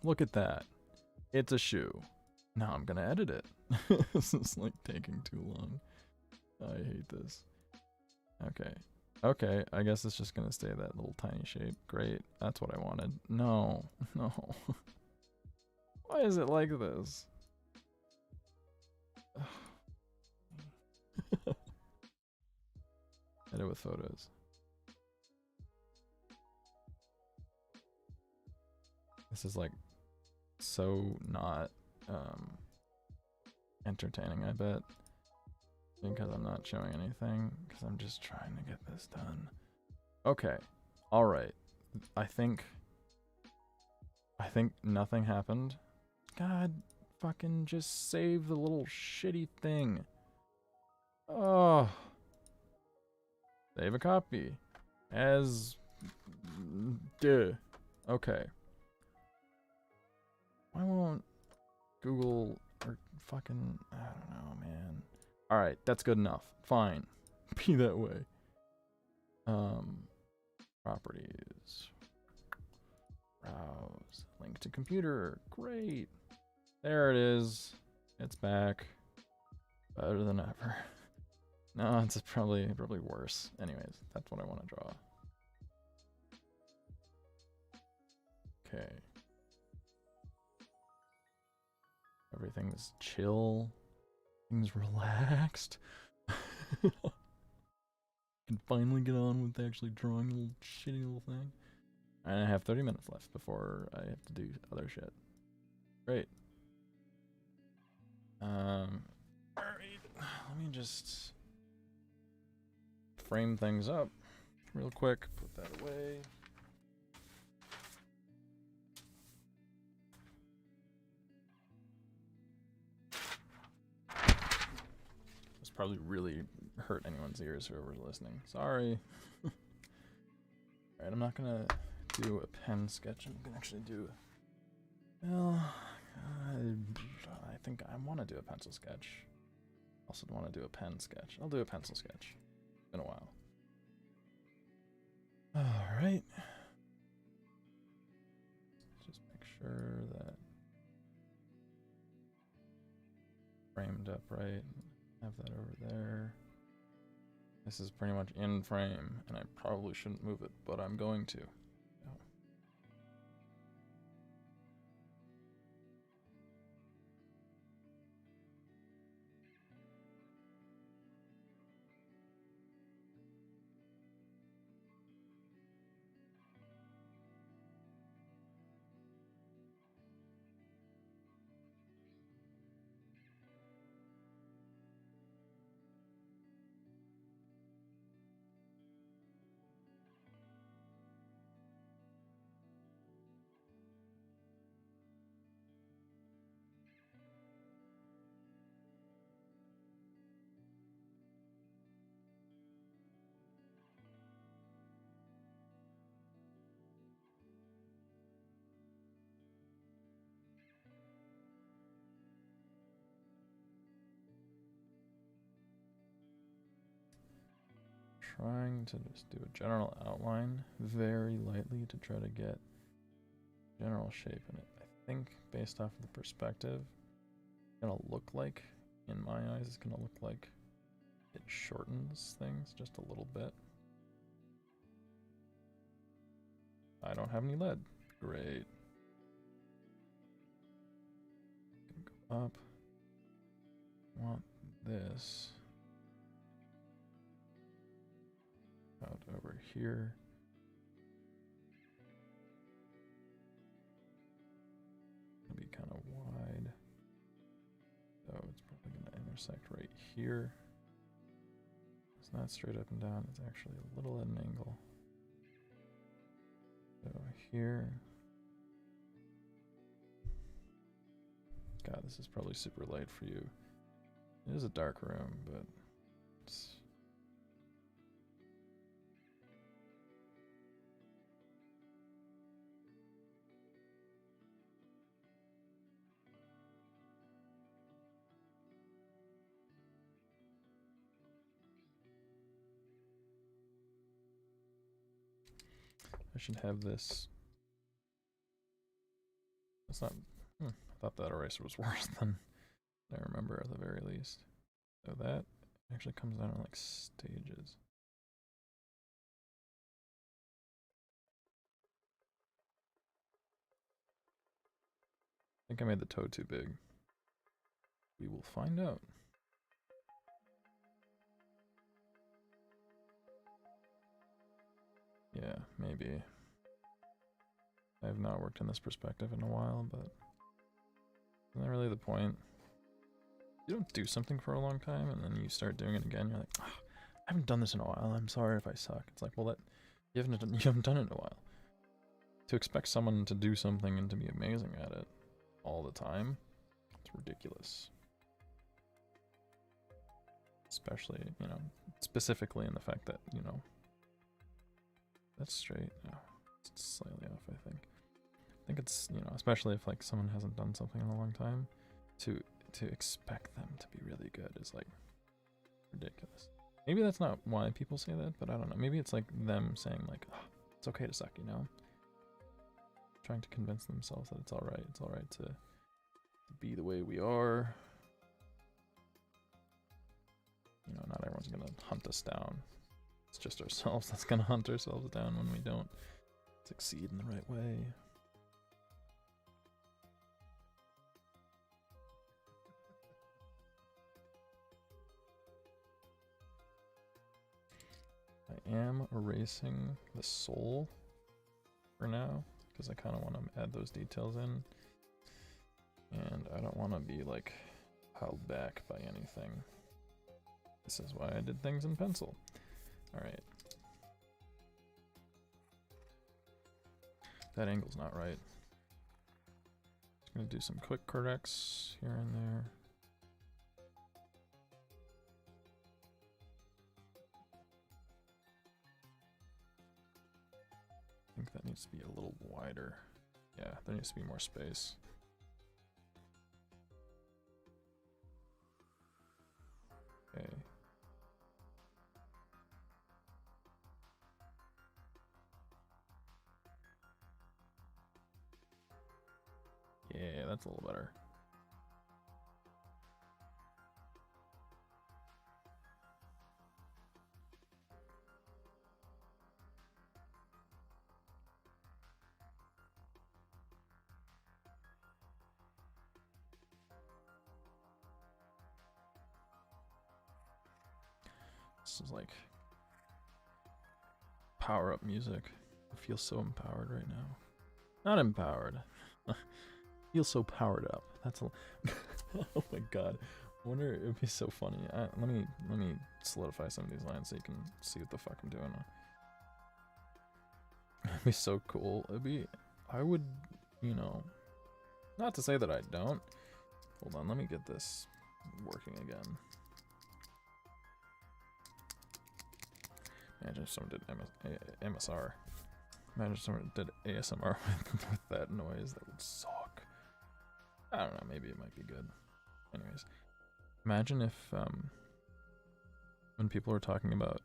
Look at that. It's a shoe. Now I'm gonna edit it. This is like taking too long. I hate this. Okay. Okay, I guess it's just gonna stay that little tiny shape. Great. That's what I wanted. No. No. Why is it like this? Edit with photos. This is like so not entertaining, I bet. Because I'm not showing anything, because I'm just trying to get this done. Okay. Alright. I think nothing happened. God, fucking just save the little shitty thing. Oh. Save a copy. As... Duh. Okay. Why won't Google or fucking... I don't know, man. Alright, that's good enough. Fine. Be that way. Properties. Browse. Link to computer. Great. There it is. It's back. Better than ever. No, it's probably worse. Anyways, that's what I want to draw. Okay. Everything's chill. Things relaxed. Can finally get on with actually drawing a little shitty little thing. And I have 30 minutes left before I have to do other shit. Great. Alright. Let me just frame things up real quick. Put that away. This probably really hurt anyone's ears, whoever's listening. Sorry. Alright, I'm not gonna do a pen sketch. I'm gonna actually do... Well, I think I want to do a pencil sketch. Also want to do a pen sketch. I'll do a pencil sketch. It's been a while. Alright. Just make sure that framed up right. Have that over there. This is pretty much in frame, and I probably shouldn't move it, but I'm going to. Trying to just do a general outline very lightly to try to get general shape in it. I think based off of the perspective, it's gonna look like, in my eyes, it's gonna look like it shortens things just a little bit. I don't have any lead. Great. Go up. Want this out over here. Gonna be kind of wide, so it's probably gonna intersect right here. It's not straight up and down, it's actually a little at an angle. So here. God, this is probably super light for you. It is a dark room, but it's... I should have this. It's not. I thought that eraser was worse than I remember at the very least. So that actually comes down in like stages. I think I made the toe too big. We will find out. Yeah, maybe. I have not worked in this perspective in a while, but isn't that really the point? You don't do something for a long time and then you start doing it again, you're like, oh, I haven't done this in a while, I'm sorry if I suck. It's like, well, you haven't done it in a while. To expect someone to do something and to be amazing at it all the time, it's ridiculous. Especially, you know, specifically in the fact that, you know, that's straight. Oh, it's slightly off, I think. I think it's, you know, especially if like someone hasn't done something in a long time, to expect them to be really good is like ridiculous. Maybe that's not why people say that, but I don't know. Maybe it's like them saying like, oh, it's okay to suck, you know? Trying to convince themselves that it's alright. It's alright to be the way we are. You know, not everyone's gonna hunt us down. It's just ourselves that's gonna hunt ourselves down when we don't succeed in the right way. I am erasing the soul for now, because I kind of want to add those details in. And I don't want to be like held back by anything. This is why I did things in pencil. Alright. That angle's not right. Just gonna do some quick corrects here and there. I think that needs to be a little wider. Yeah, there needs to be more space. Okay. Yeah, that's a little better. This is like power up music. I feel so empowered right now. Not empowered. I feel so powered up. That's a oh my god. I wonder, it would be so funny. Let me solidify some of these lines so you can see what the fuck I'm doing. It'd be so cool. I would, you know, not to say that I don't. Hold on, let me get this working again. Imagine if someone did MSR. Imagine if someone did ASMR with that noise. That would suck. I don't know, maybe it might be good. Anyways, imagine if when people are talking about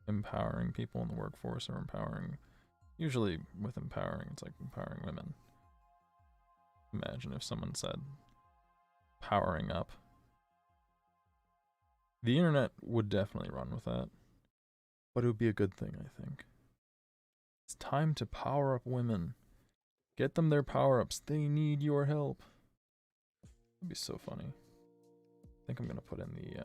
empowering people in the workforce or empowering, usually with empowering, it's like empowering women. Imagine if someone said powering up. The internet would definitely run with that, but it would be a good thing, I think. It's time to power up women. Get them their power-ups. They need your help. That'd be so funny. I think I'm gonna put in the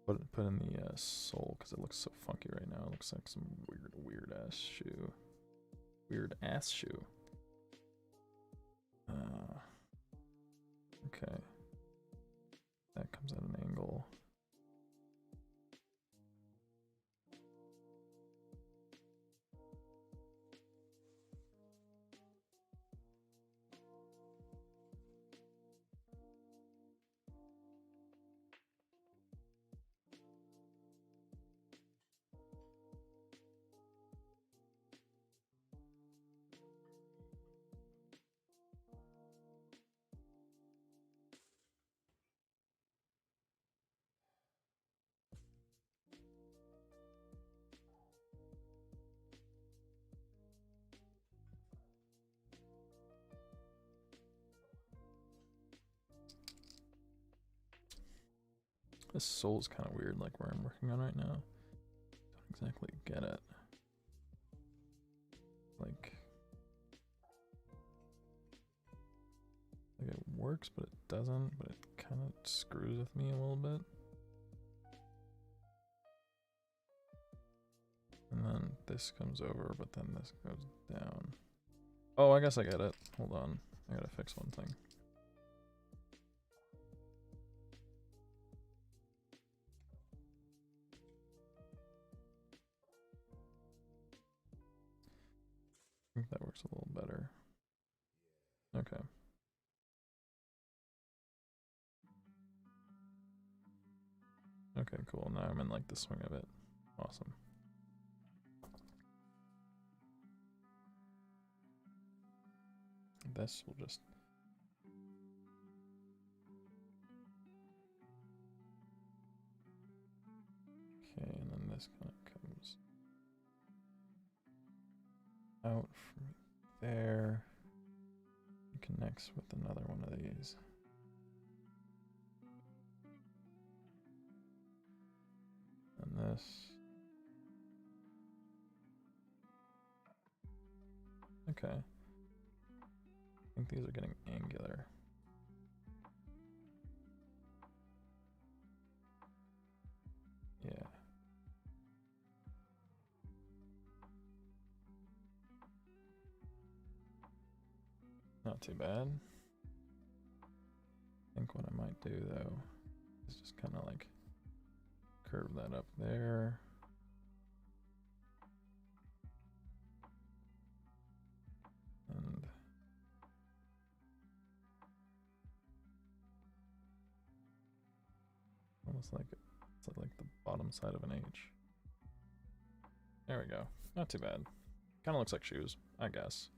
put in the sole because it looks so funky right now. It looks like some weird ass shoe. Weird ass shoe. Okay. That comes at an angle. This soul's kind of weird, like where I'm working on right now. Don't exactly get it. Like it works, but it doesn't, but it kind of screws with me a little bit. And then this comes over, but then this goes down. Oh, I guess I get it. Hold on. I gotta fix one thing. I think that works a little better. Okay. Okay, cool. Now I'm in like the swing of it. Awesome. This will just... Okay, and then this kind of comes out from there. It connects with another one of these. And this. Okay. I think these are getting angular. Yeah. Not too bad. I think what I might do though is just kind of like curve that up there. And almost like it's like the bottom side of an H. There we go. Not too bad. Kind of looks like shoes, I guess.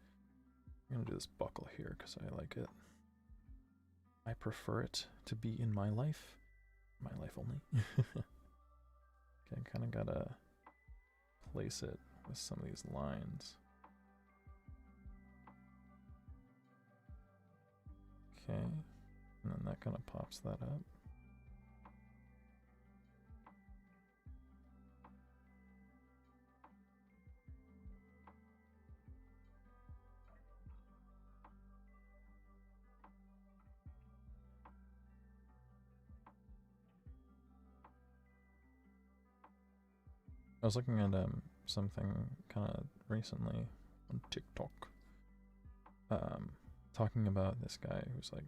I'm gonna do this buckle here because I like it. I prefer it to be in my life. My life only. Okay, kind of gotta place it with some of these lines. Okay, and then that kind of pops that up. I was looking at something kind of recently on TikTok, talking about this guy who's like,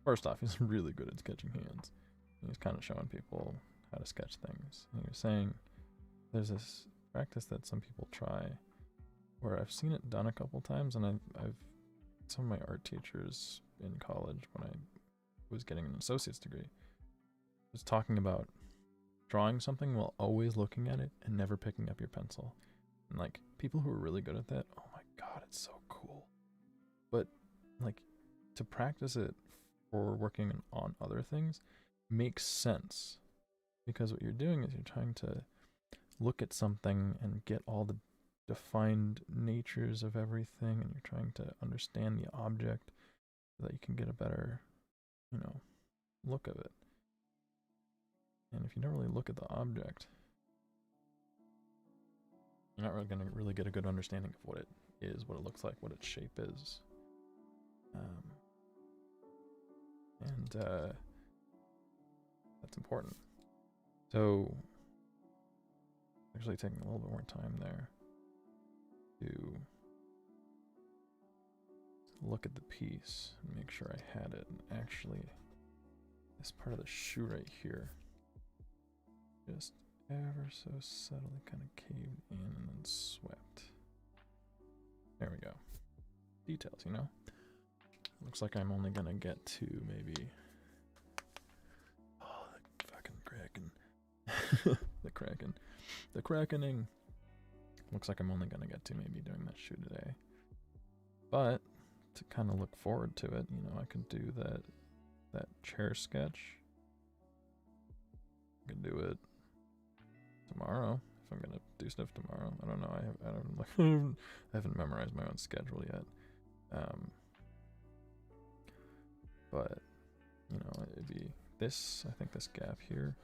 first off, he's really good at sketching hands. He was kind of showing people how to sketch things. And he was saying there's this practice that some people try, where I've seen it done a couple times, and I've some of my art teachers in college when I was getting an associate's degree was talking about drawing something while always looking at it and never picking up your pencil. And like people who are really good at that, oh my god, it's so cool. But like to practice it for working on other things makes sense, because what you're doing is you're trying to look at something and get all the defined natures of everything, and you're trying to understand the object so that you can get a better, you know, look of it. And if you don't really look at the object, you're not really going to really get a good understanding of what it is, what it looks like, what its shape is. That's important. So, actually taking a little bit more time there to look at the piece and make sure I had it. And actually, this part of the shoe right here just ever so subtly kind of caved in and then swept. There we go. Details, you know? Looks like I'm only gonna get to maybe... Oh, the fucking Kraken. The Krakening. Looks like I'm only gonna get to maybe doing that shoe today. But, to kind of look forward to it, you know, I could do that chair sketch. I could do it tomorrow if I'm gonna do stuff tomorrow. I don't know. I haven't memorized my own schedule yet. But you know, it'd be this, I think this gap here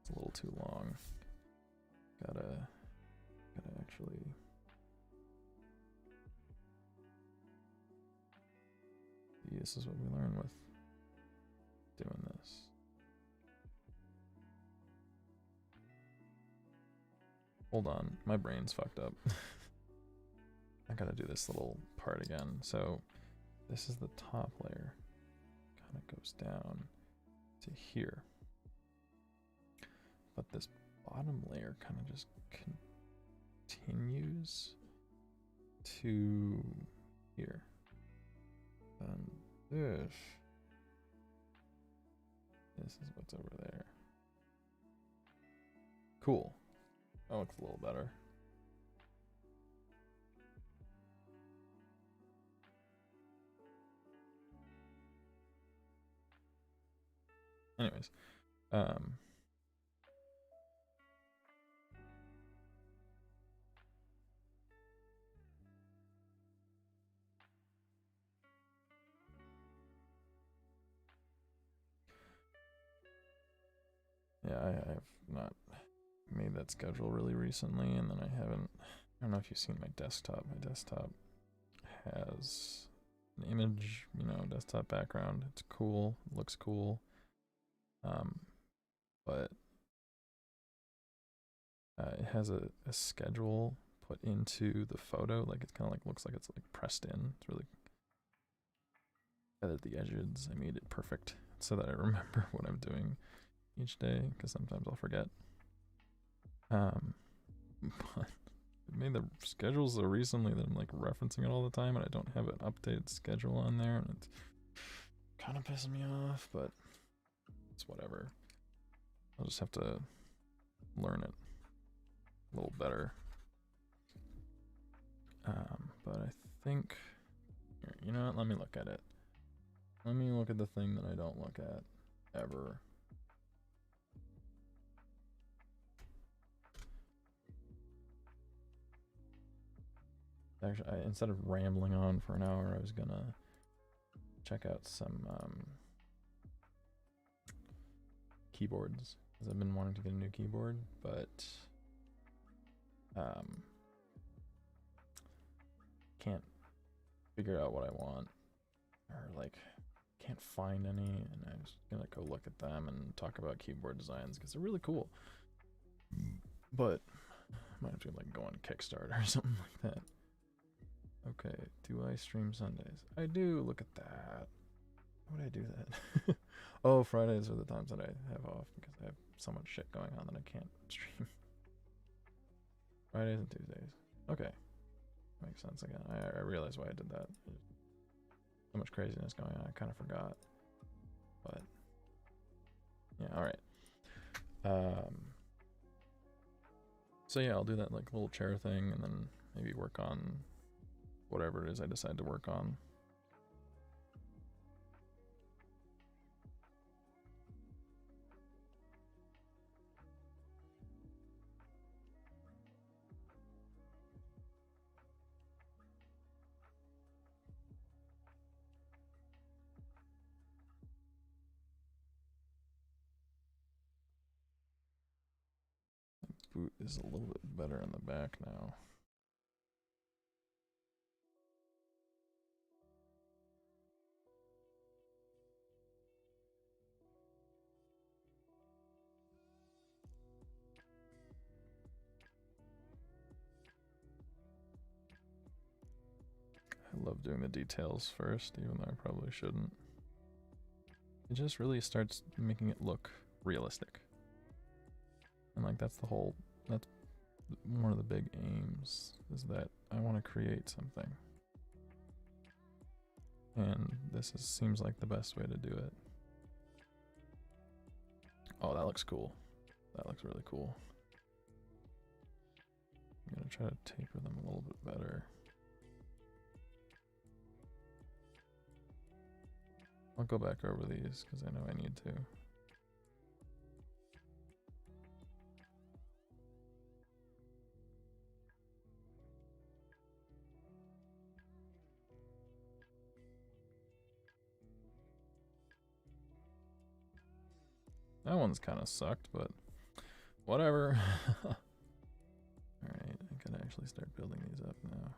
is a little too long. Gotta actually. See, this is what we learn with doing this. Hold on, my brain's fucked up. I gotta do this little part again. So this is the top layer. Kind of goes down to here. But this bottom layer kind of just continues to here. And this is what's over there. Cool. That looks a little better. Anyways, yeah, I have not made that schedule really recently, and then I don't know if you've seen my desktop. My desktop has an image, desktop background. It's cool, looks cool. But it has a schedule put into the photo. Like, it's kind of like, looks like it's like pressed in. It's really feathered the edges. I made it perfect so that I remember what I'm doing each day, because sometimes I'll forget. But I made the schedule so recently that I'm like referencing it all the time, and I don't have an updated schedule on there, and it's kind of pissing me off, but it's whatever. I'll just have to learn it a little better. But I think, here, you know what, let me look at it. Let me look at the thing that I don't look at ever. Actually, instead of rambling on for an hour, I was gonna check out some keyboards, because I've been wanting to get a new keyboard, but can't figure out what I want, or like can't find any, and I was gonna go look at them and talk about keyboard designs because they're really cool, but I might have to like go on Kickstarter or something like that. Okay, do I stream Sundays? I do. Look at that. Why would I do that? Oh, Fridays are the times that I have off because I have so much shit going on that I can't stream. Fridays and Tuesdays. Okay. Makes sense again. I realized why I did that. There's so much craziness going on. I kind of forgot. But yeah, alright. So yeah, I'll do that like little chair thing and then maybe work on whatever it is I decide to work on. Boot is a little bit better in the back now. I love doing the details first, even though I probably shouldn't. It just really starts making it look realistic. And like that's one of the big aims, is that I want to create something. And seems like the best way to do it. Oh, that looks cool. That looks really cool. I'm gonna try to taper them a little bit better. I'll go back over these because I know I need to. That one's kind of sucked, but whatever. Alright, I can actually start building these up now.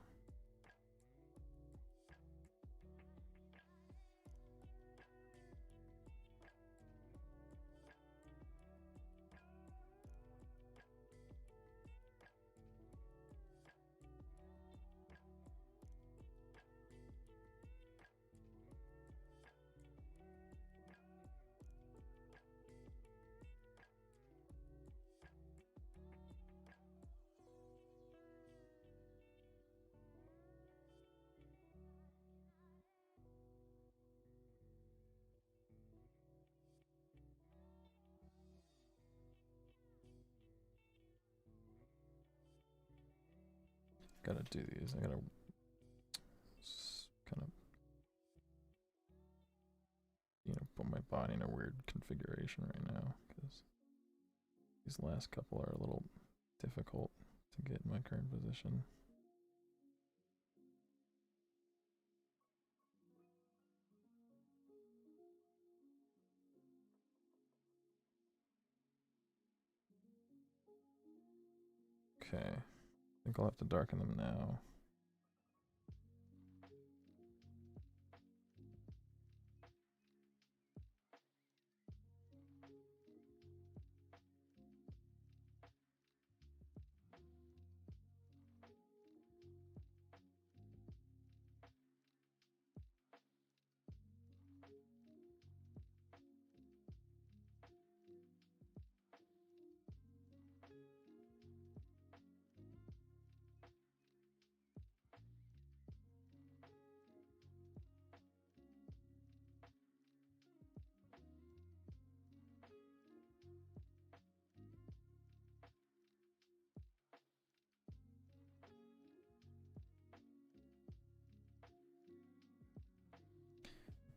Gotta do these. I gotta kind of, put my body in a weird configuration right now because these last couple are a little difficult to get in my current position. Okay, I think I'll have to darken them now.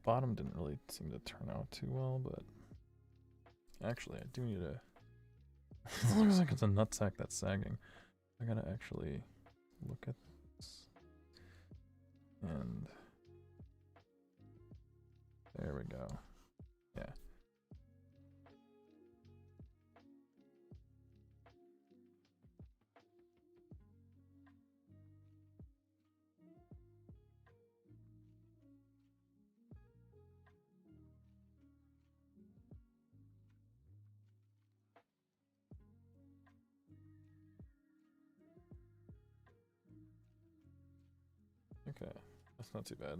Bottom didn't really seem to turn out too well, but actually I do need to. It looks like it's a nutsack that's sagging. I gotta actually look at this. And there we go. Yeah. Okay, that's not too bad.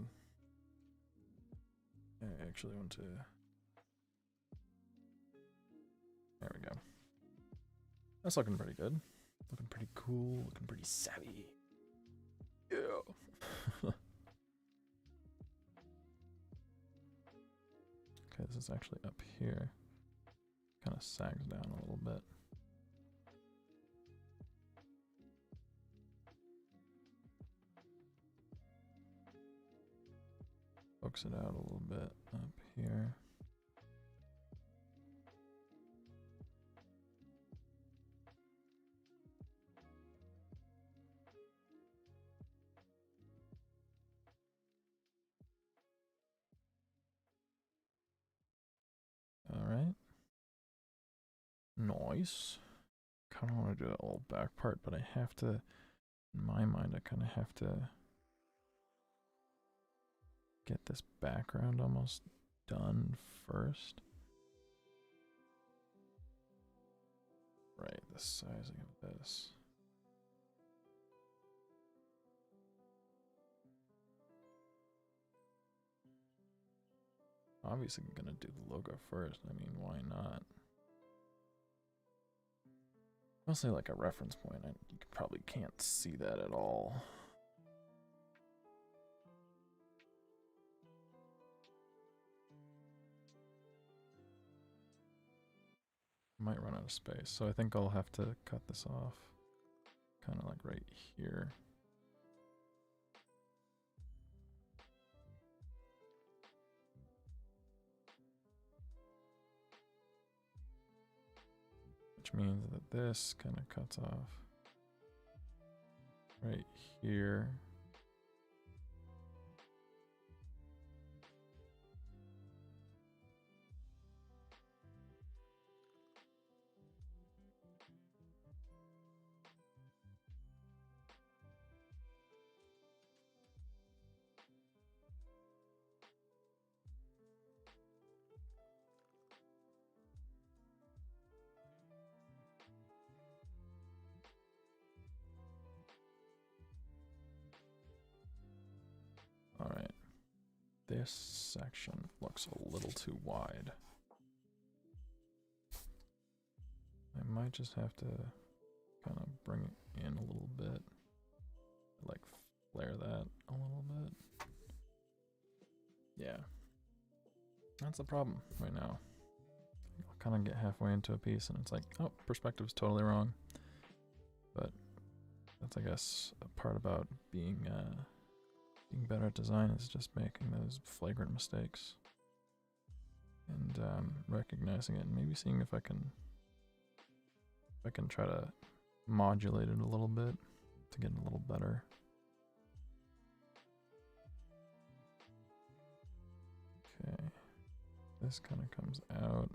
I actually want to. There we go. That's looking pretty good. Looking pretty cool. Looking pretty savvy. Yeah. Okay, this is actually up here. Kind of sags down a little bit. Focus it out a little bit up here. All right. Nice. Kind of want to do that little back part, but I have to, in my mind, I kind of have to get this background almost done first. Right, the sizing of this. Obviously, I'm gonna do the logo first. I mean, why not? Mostly like a reference point. You probably can't see that at all. Might run out of space, so I think I'll have to cut this off. Kind of like right here. Which means that this kind of cuts off right here. this section looks a little too wide. I might just have to kind of bring it in a little bit. Like flare that a little bit. Yeah. That's the problem right now. I'll kind of get halfway into a piece and it's like, oh, perspective's totally wrong. But that's, I guess, a part about being better at design is just making those flagrant mistakes. And recognizing it and maybe seeing if I can try to modulate it a little bit to get a little better. Okay, this kind of comes out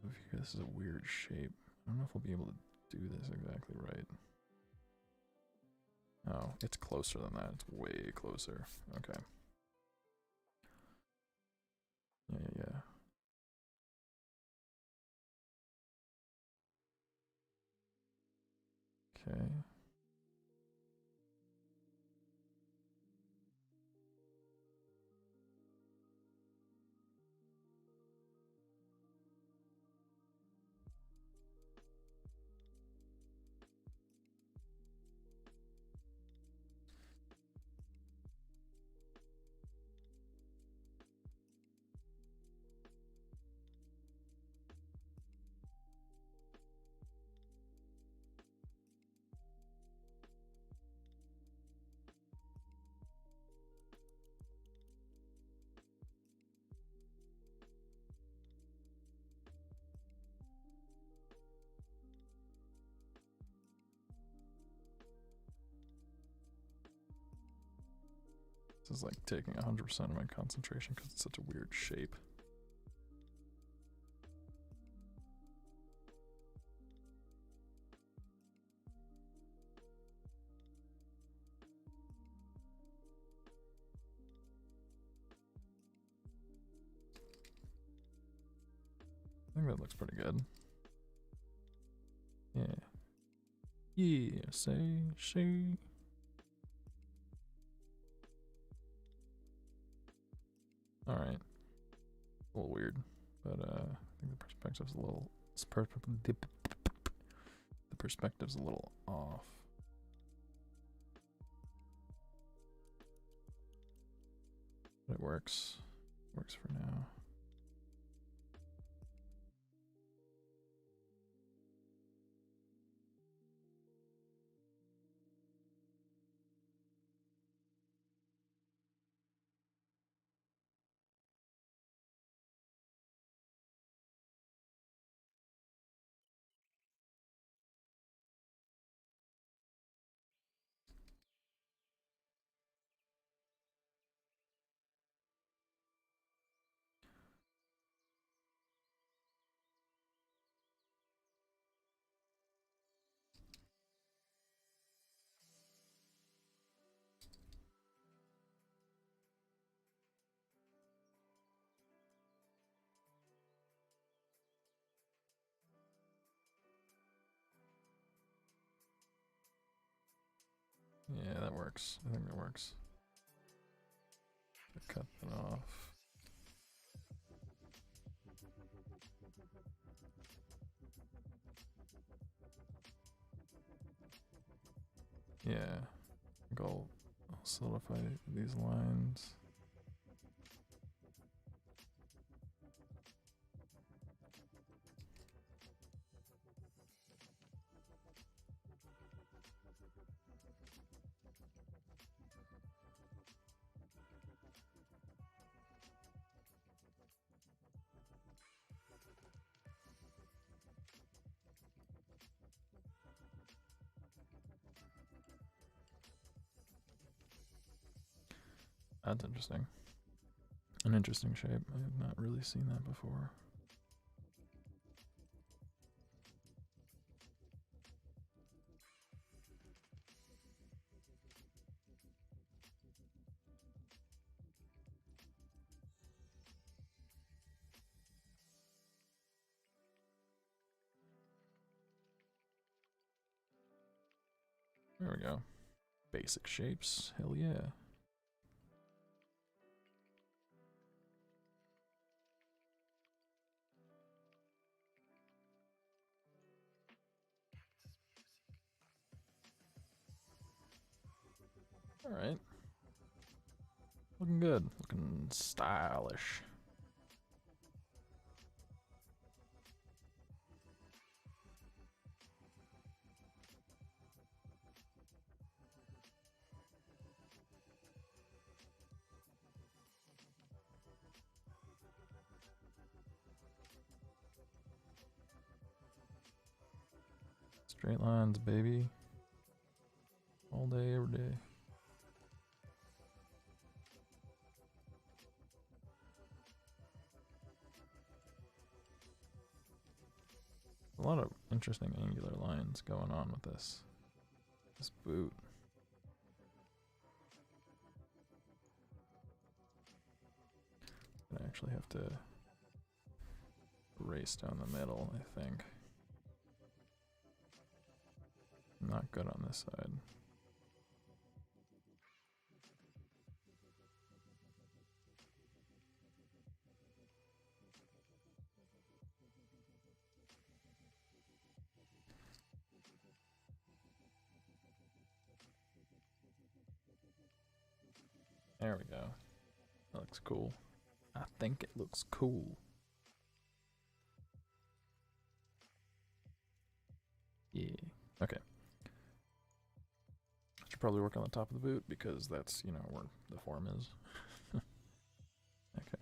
of here. This is a weird shape. I don't know if we'll be able to do this exactly right. Oh, it's closer than that. It's way closer. Okay. Yeah. Okay. This is like taking 100% of my concentration because it's such a weird shape. I think that looks pretty good. Yeah. Yeah, say. Alright. A little weird, but I think the perspective's a little... The perspective's a little off. But it works. Works for now. Yeah, that works. I think that works. Cut that off. Yeah, I think I'll solidify these lines. That's interesting. An interesting shape. I have not really seen that before. There we go. Basic shapes. Hell yeah. Alright. Looking good. Looking stylish. Straight lines, baby. All day, every day. A lot of interesting angular lines going on with this boot. I actually have to race down the middle, I think. Not good on this side. There we go. That looks cool. I think it looks cool. Yeah. Okay. Should probably work on the top of the boot because that's, you know, where the form is. Okay.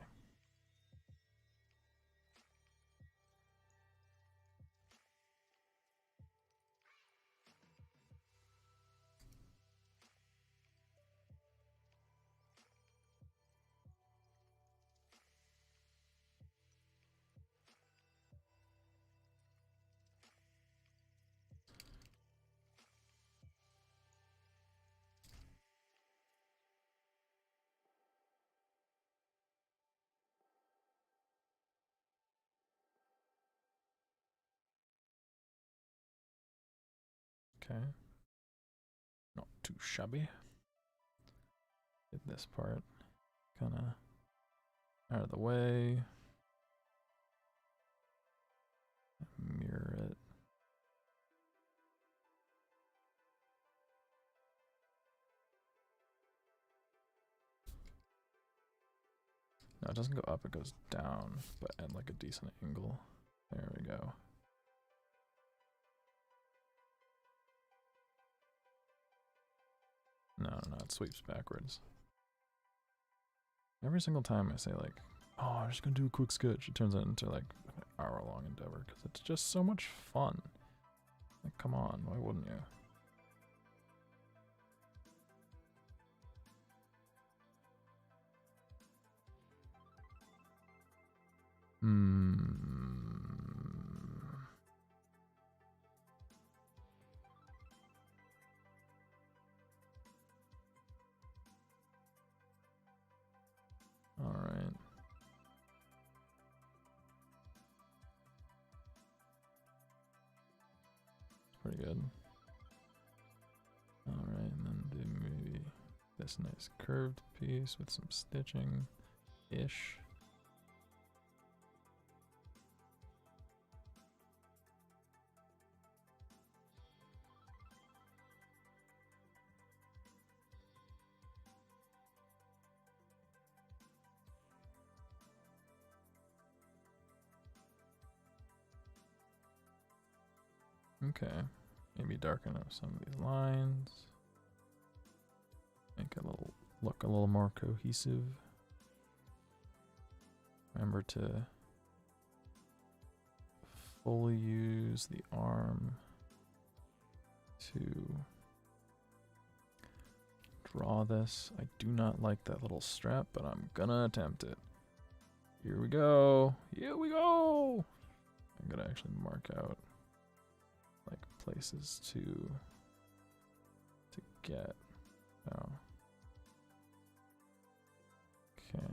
Okay. Not too shabby. Get this part kind of out of the way. Mirror it. No, it doesn't go up, it goes down, but at like a decent angle. There we go. No, it sweeps backwards. Every single time I say like, oh, I'm just gonna do a quick sketch, it turns into like an hour-long endeavor, because it's just so much fun. Like, come on, why wouldn't you? Alright. Pretty good. Alright, and then do maybe this nice curved piece with some stitching-ish. Okay, maybe darken up some of these lines. Make it look a little more cohesive. Remember to fully use the arm to draw this. I do not like that little strap, but I'm gonna attempt it. Here we go. Here we go. I'm gonna actually mark out like places to get. Oh. Okay.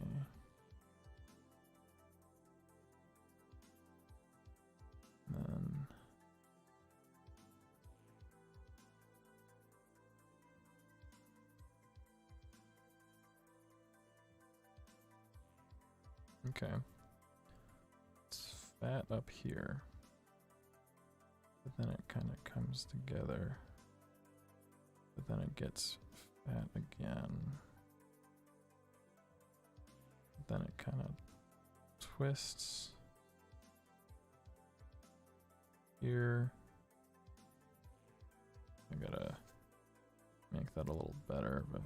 Then okay. It's fat up here. But then it kind of comes together. But then it gets that again. Then it kind of twists here. I gotta make that a little better, but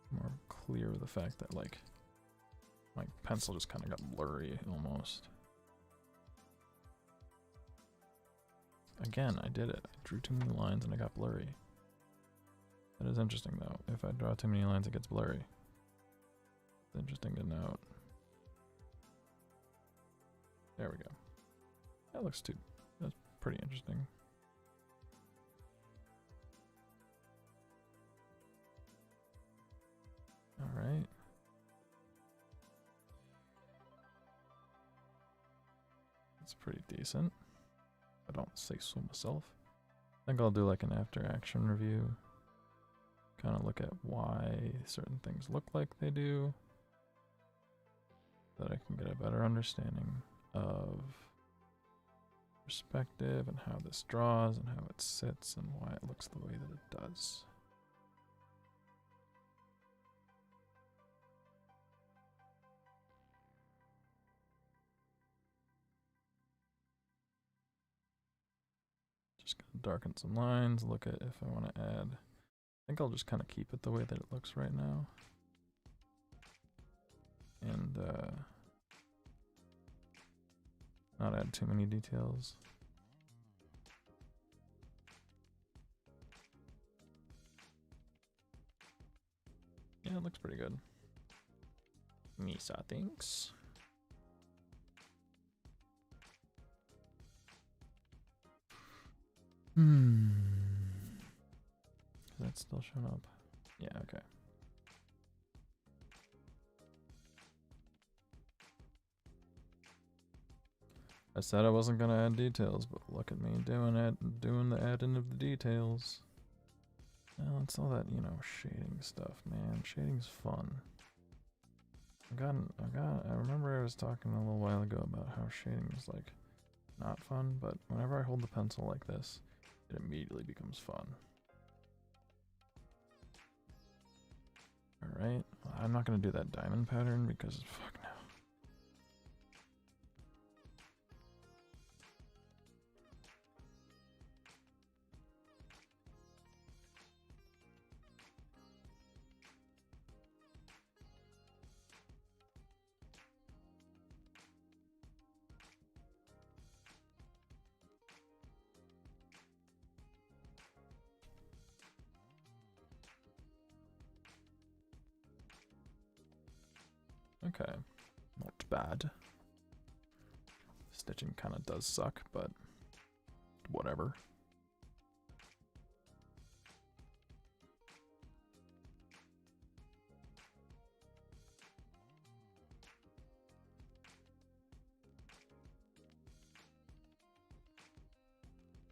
more clear with the fact that like my pencil just kind of got blurry almost. Again, I did it. I drew too many lines and it got blurry. That is interesting though. If I draw too many lines, it gets blurry. It's interesting to note. There we go. That looks too. That's pretty interesting. All right. That's pretty decent. I don't say so myself. I think I'll do like an after action review. Kind of look at why certain things look like they do. So that I can get a better understanding of perspective and how this draws and how it sits and why it looks the way that it does. Just gonna darken some lines, look at if I want to add. I think I'll just kind of keep it the way that it looks right now. And not add too many details. Yeah, it looks pretty good. Misa thinks. Is that still showing up? Yeah, okay. I said I wasn't gonna add details, but look at me doing the adding of the details. Well, it's all that, you know, shading stuff, man. Shading's fun. I remember I was talking a little while ago about how shading is like not fun, but whenever I hold the pencil like this, it immediately becomes fun. Alright, well, I'm not gonna do that diamond pattern because fuck no. Okay, not bad. Stitching kind of does suck, but whatever.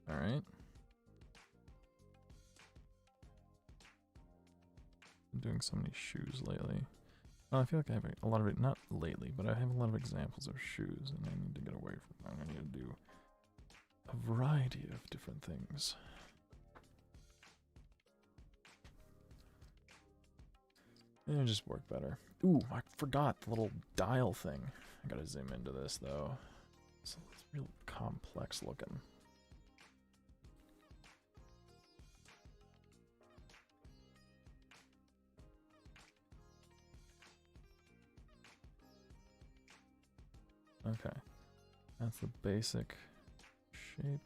All right. Been doing so many shoes lately. Well, I feel like I have a lot of it, not lately, but I have a lot of examples of shoes, and I need to get away from them. I need to do a variety of different things. And just work better. Ooh, I forgot the little dial thing. I gotta zoom into this, though. It's real complex looking. Okay, that's the basic shape.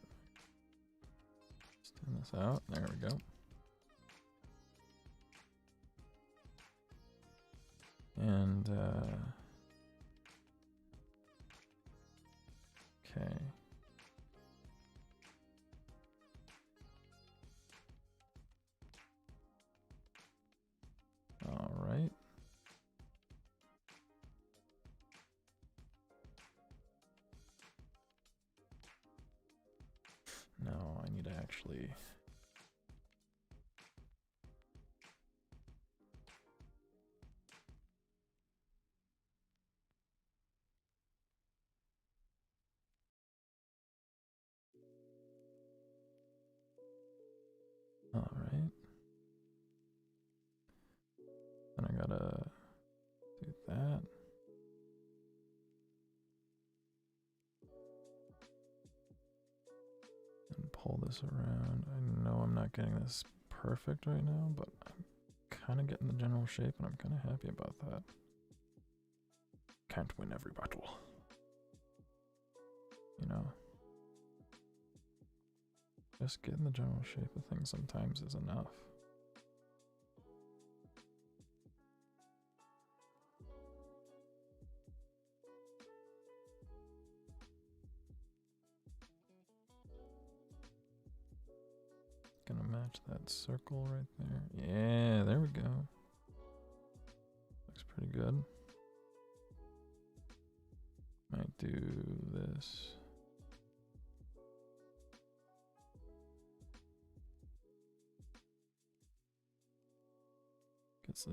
Extend this out. There we go. And okay. All right. No, I need to actually that. And pull this around. I know I'm not getting this perfect right now, but I'm kind of getting the general shape and I'm kind of happy about that. Can't win every battle. You know? Just getting the general shape of things sometimes is enough. Gonna match that circle right there. Yeah, there we go. Looks pretty good. Might do this.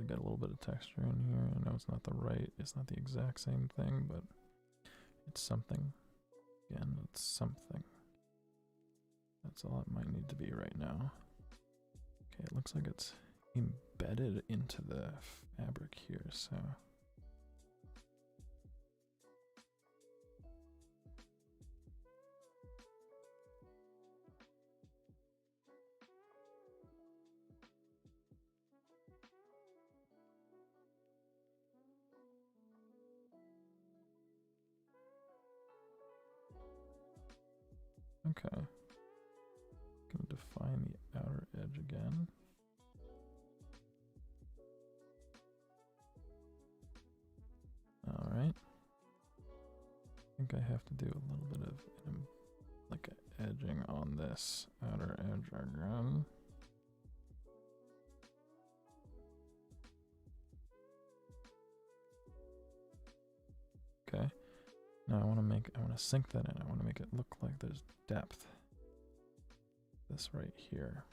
Got a little bit of texture in here. I know it's not the exact same thing, but it's something. Again, it's something. That's all it might need to be right now. Okay, it looks like it's embedded into the fabric here, so. Okay. Gonna define the outer edge again. Alright. I think I have to do a little bit of like edging on this outer edge again. Okay. Now I want to sink that in. I want to make it look like there's depth. This right here.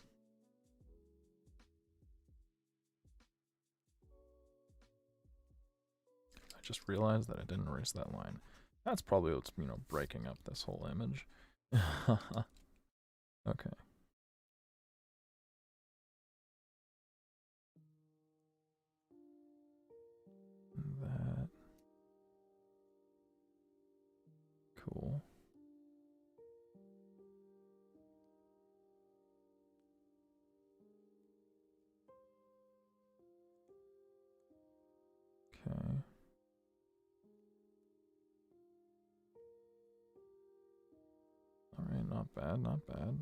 I just realized that I didn't erase that line. That's probably what's, breaking up this whole image. Okay. That. Cool. Okay. Alright, not bad, not bad.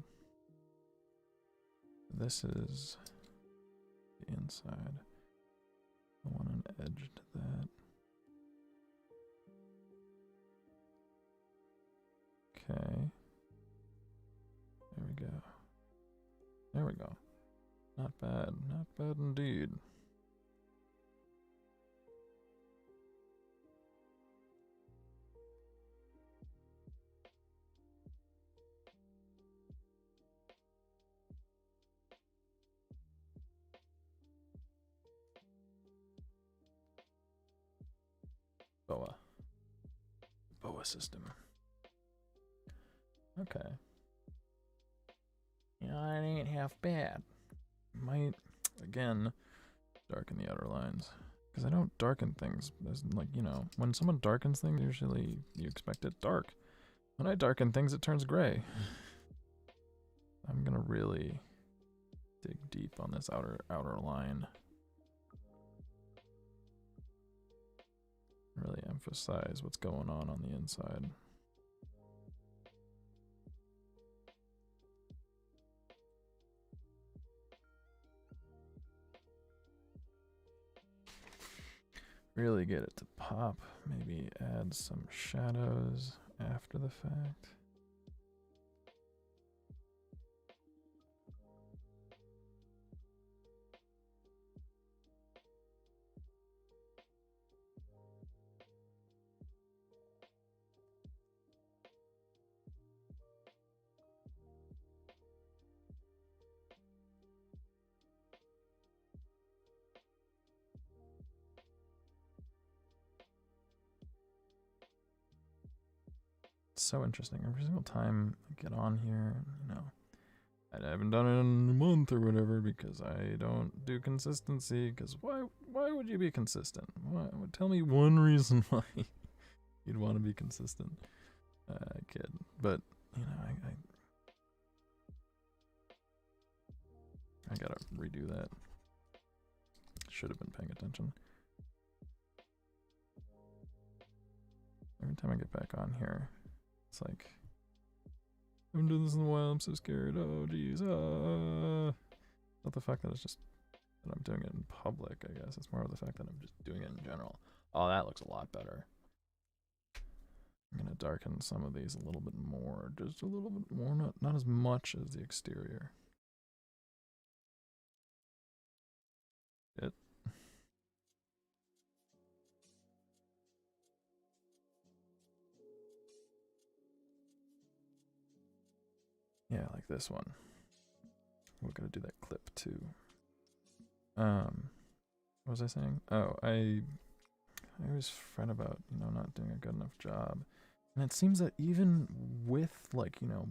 This is the inside. I want an edge to that. Okay. There we go. There we go. Not bad. Not bad indeed. Boa system. Okay. It ain't half bad. Might, again, darken the outer lines. Because I don't darken things as, when someone darkens things, usually you expect it dark. When I darken things, it turns gray. I'm gonna really dig deep on this outer line. Really emphasize what's going on the inside. Really get it to pop. Maybe add some shadows after the fact. So interesting. Every single time I get on here, I haven't done it in a month or whatever because I don't do consistency. Because why would you be consistent? Tell me one reason why you'd want to be consistent, kid. But you know, I gotta redo that. Should have been paying attention. Every time I get back on here, it's like, I haven't done this in a while, I'm so scared, oh jeez, not the fact that it's just, that I'm doing it in public, I guess. It's more of the fact that I'm just doing it in general. Oh, that looks a lot better. I'm gonna darken some of these a little bit more, just a little bit more, not as much as the exterior. Yeah, like this one. We're gonna do that clip too. What was I saying? Oh, I always fret about, you know, not doing a good enough job. And it seems that even with, like, you know,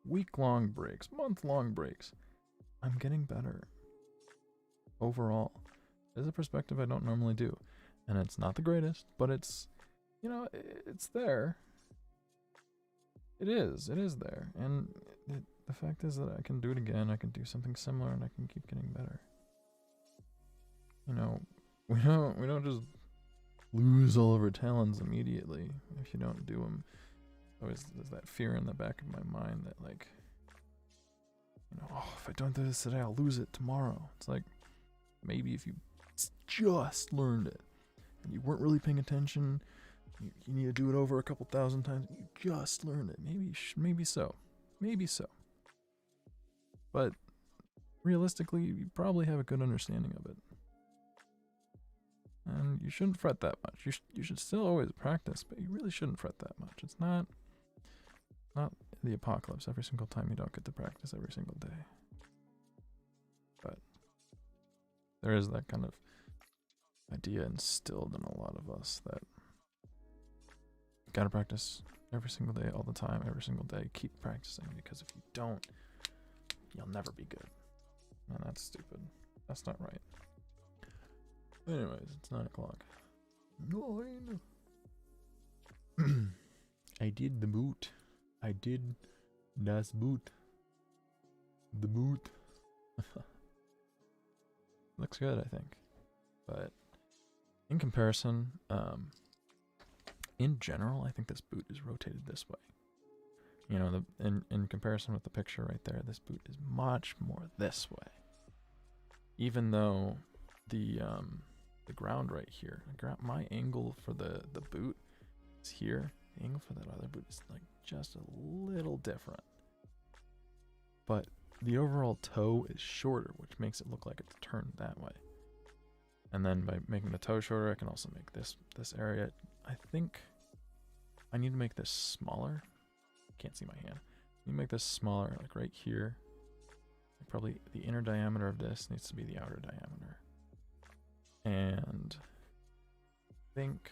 week-long breaks, month-long breaks, I'm getting better overall. There's a perspective I don't normally do. And it's not the greatest, but it's, you know, it's there. It is there. And the fact is that I can do it again, I can do something similar, and I can keep getting better. You know, we don't just lose all of our talents immediately if you don't do them. Always there's that fear in the back of my mind that, like, you know, oh, if I don't do this today, I'll lose it tomorrow. It's like, maybe if you just learned it and you weren't really paying attention, you need to do it over a couple thousand times, you just learned it. Maybe so. But realistically, you probably have a good understanding of it. And you shouldn't fret that much. You should still always practice, but you really shouldn't fret that much. It's not the apocalypse every single time you don't get to practice every single day. But there is that kind of idea instilled in a lot of us that you gotta practice every single day, all the time, every single day. Keep practicing, because if you don't, you'll never be good. And that's stupid. That's not right. Anyways, it's 9 o'clock. 9. I did the boot. I did das Boot. The boot. Looks good, I think. But in comparison, in general, I think this boot is rotated this way. You know, in comparison with the picture right there, this boot is much more this way. Even though the ground right here, my angle for the boot is here. The angle for that other boot is like just a little different. But the overall toe is shorter, which makes it look like it's turned that way. And then by making the toe shorter, I can also make this area. I think I need to make this smaller. Can't see my hand. I need to make this smaller, like right here. Probably the inner diameter of this needs to be the outer diameter. And I think,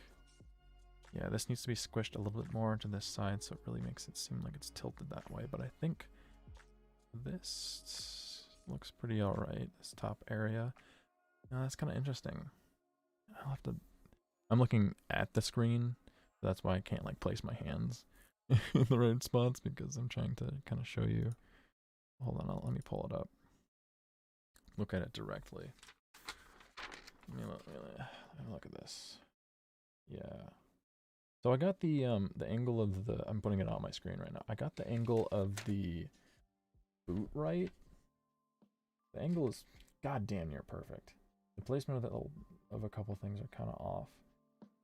yeah, this needs to be squished a little bit more into this side, so it really makes it seem like it's tilted that way. But I think this looks pretty alright, this top area. Now, that's kind of interesting. I'm looking at the screen, so that's why I can't like place my hands in the right spots, because I'm trying to kind of show you. Hold on, let me pull it up. Look at it directly. Let me look at this. Yeah. So I got the angle of the, I'm putting it on my screen right now. I got the angle of the boot right. The angle is goddamn near perfect. The placement of a couple things are kind of off.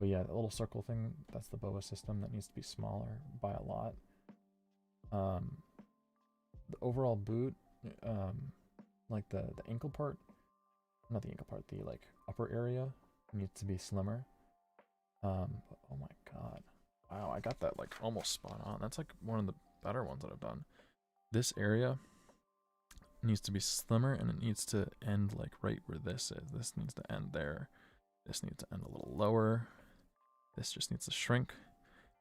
But yeah, that little circle thing, that's the BOA system that needs to be smaller by a lot. The overall boot, like the ankle part, not the ankle part, the like upper area needs to be slimmer. But oh my god, wow, I got that like almost spot on. That's like one of the better ones that I've done. This area needs to be slimmer, and it needs to end like right where this is. This needs to end there. This needs to end a little lower. This just needs to shrink.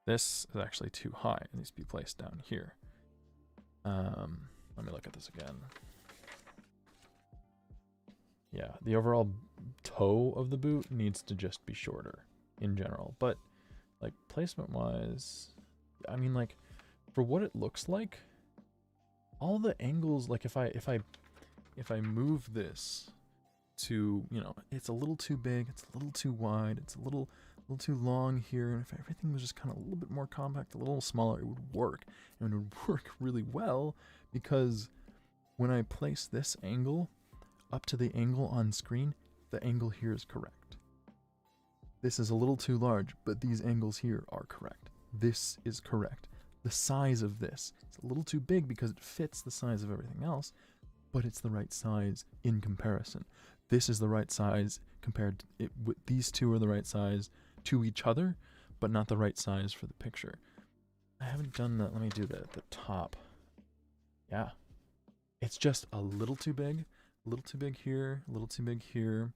This is actually too high. It needs to be placed down here. Let me look at this again. yeah, the overall toe of the boot needs to just be shorter in general. But like placement wise, I mean, like for what it looks like, all the angles, like if I move this to, you know, it's a little too big, it's a little too wide, it's a little too long here, and if everything was just kind of a little bit more compact, a little smaller, it would work. And it would work really well, because when I place this angle up to the angle on screen, the angle here is correct. This is a little too large, but these angles here are correct. This is correct. The size of this is a little too big because it fits the size of everything else, but it's the right size in comparison. This is the right size compared to it. These two are the right size to each other, but not the right size for the picture. I haven't done that. Let me do that at the top. Yeah. It's just a little too big here, a little too big here,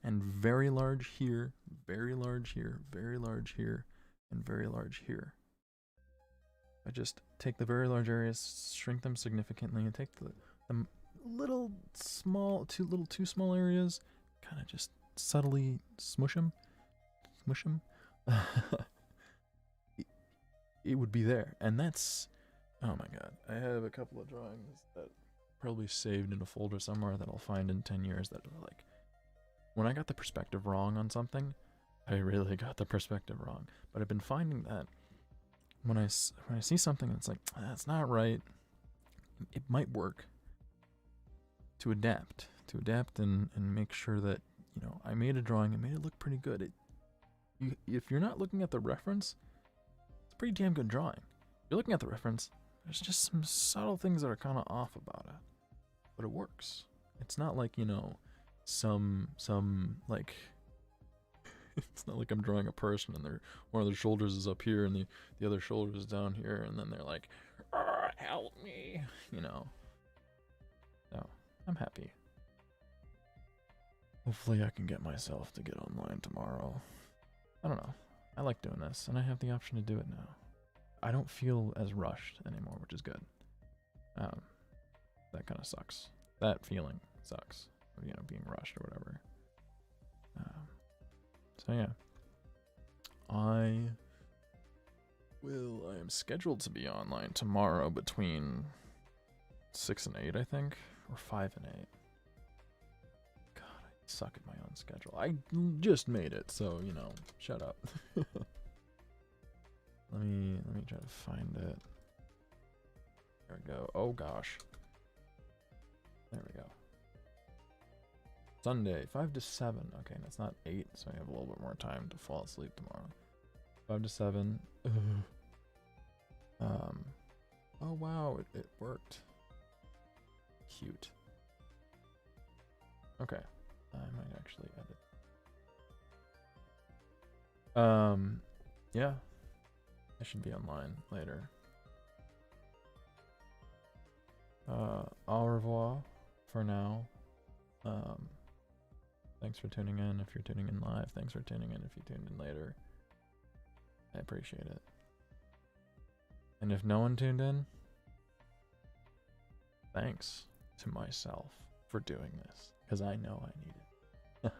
and very large here, very large here, very large here, and very large here. I just take the very large areas, shrink them significantly, and take the little too small areas, kind of just subtly smush them. It would be there, and that's, oh my god, I have a couple of drawings that probably saved in a folder somewhere that I'll find in 10 years that are like, when I got the perspective wrong on something, I really got the perspective wrong. But I've been finding that when I see something that's like, that's not right, it might work to adapt and make sure that, you know, I made a drawing, I made it look pretty good. If you're not looking at the reference, it's a pretty damn good drawing. If you're looking at the reference, there's just some subtle things that are kind of off about it, but it works. It's not like, you know, some like, it's not like I'm drawing a person and one of their shoulders is up here and the other shoulder is down here, and then they're like, help me, you know. No, I'm happy. Hopefully I can get myself to get online tomorrow. I don't know. I like doing this, and I have the option to do it now. I don't feel as rushed anymore, which is good. That kind of sucks. That feeling sucks, you know, being rushed or whatever. So yeah, I am scheduled to be online tomorrow between 6 and 8, I think, or 5 and 8. God, I suck at my own schedule. I just made it, so, you know, shut up. Let me try to find it. There we go. Oh gosh. There we go. Sunday, 5 to 7. Okay, that's not 8, so I have a little bit more time to fall asleep tomorrow. 5 to 7. Oh wow, it worked. Cute. Okay, I might actually edit. Yeah, I should be online later. Au revoir for now. Thanks for tuning in if you're tuning in live. Thanks for tuning in if you tuned in later. I appreciate it. And if no one tuned in, thanks to myself for doing this, because I know I need it.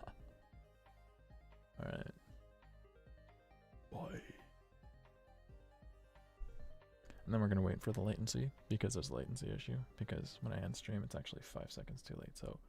Alright. Bye. And then we're going to wait for the latency, because there's a latency issue, because when I end stream, it's actually 5 seconds too late, so